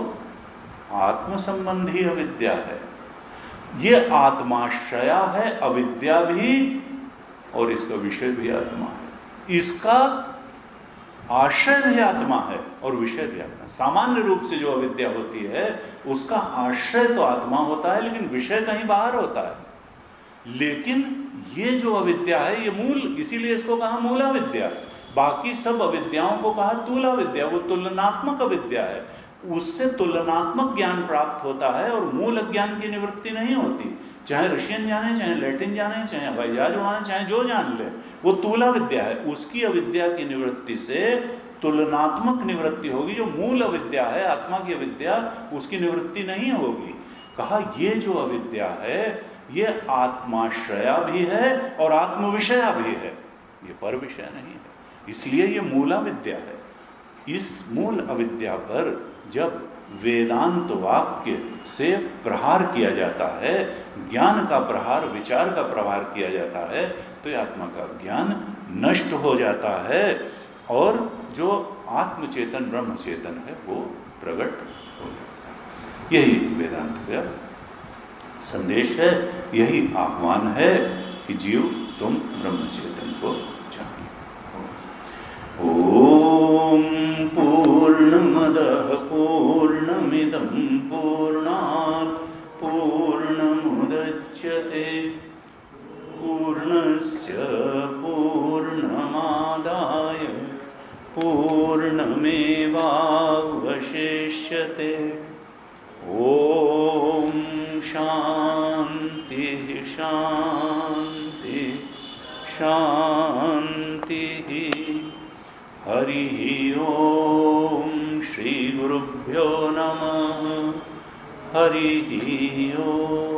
आत्म संबंधी अविद्या है, ये आत्माश्रया है, अविद्या भी, और इसका विषय भी आत्मा है। इसका आश्रय भी आत्मा है और विषय भी आत्मा। सामान्य रूप से जो अविद्या होती है उसका आश्रय तो आत्मा होता है, लेकिन विषय कहीं बाहर होता है। लेकिन ये जो अविद्या है ये मूल, इसीलिए इसको कहा मूला विद्या। बाकी सब अविद्याओं को कहा तूला विद्या, वो तुलनात्मक अविद्या है, उससे तुलनात्मक ज्ञान प्राप्त होता है और मूल अज्ञान की निवृत्ति नहीं होती। चाहे रशियन जाने, चाहे लैटिन जाने, चाहे हवाई जहाज उड़ाने, चाहे जो जान ले, वो तूला विद्या है। उसकी अविद्या की निवृत्ति से तुलनात्मक निवृत्ति होगी। जो मूल अविद्या है, आत्मा की अविद्या, उसकी निवृत्ति नहीं होगी। कहा ये जो अविद्या है ये आत्माश्रया भी है और आत्मविषया भी है, ये पर विषय नहीं है, इसलिए ये मूला विद्या है। इस मूल अविद्या पर जब वेदांत वाक्य से प्रहार किया जाता है, ज्ञान का प्रहार, विचार का प्रहार किया जाता है, तो ये आत्मा का ज्ञान नष्ट हो जाता है और जो आत्मचेतन ब्रह्म चेतन है वो प्रकट हो जाता है। यही वेदांत का संदेश है, यही आह्वान है कि जीव तुम ब्रह्म चेतन को जानो। ओम पूर्णमदः पूर्णमिदं पूर्णात् पूर्णमुदच्यते पूर्णस्य पूर्णमादाय पूर्णमेवावशिष्यते। ओम शांति शांति शांति। हरि ओम श्री गुरुभ्यो नमः। हरि ओम।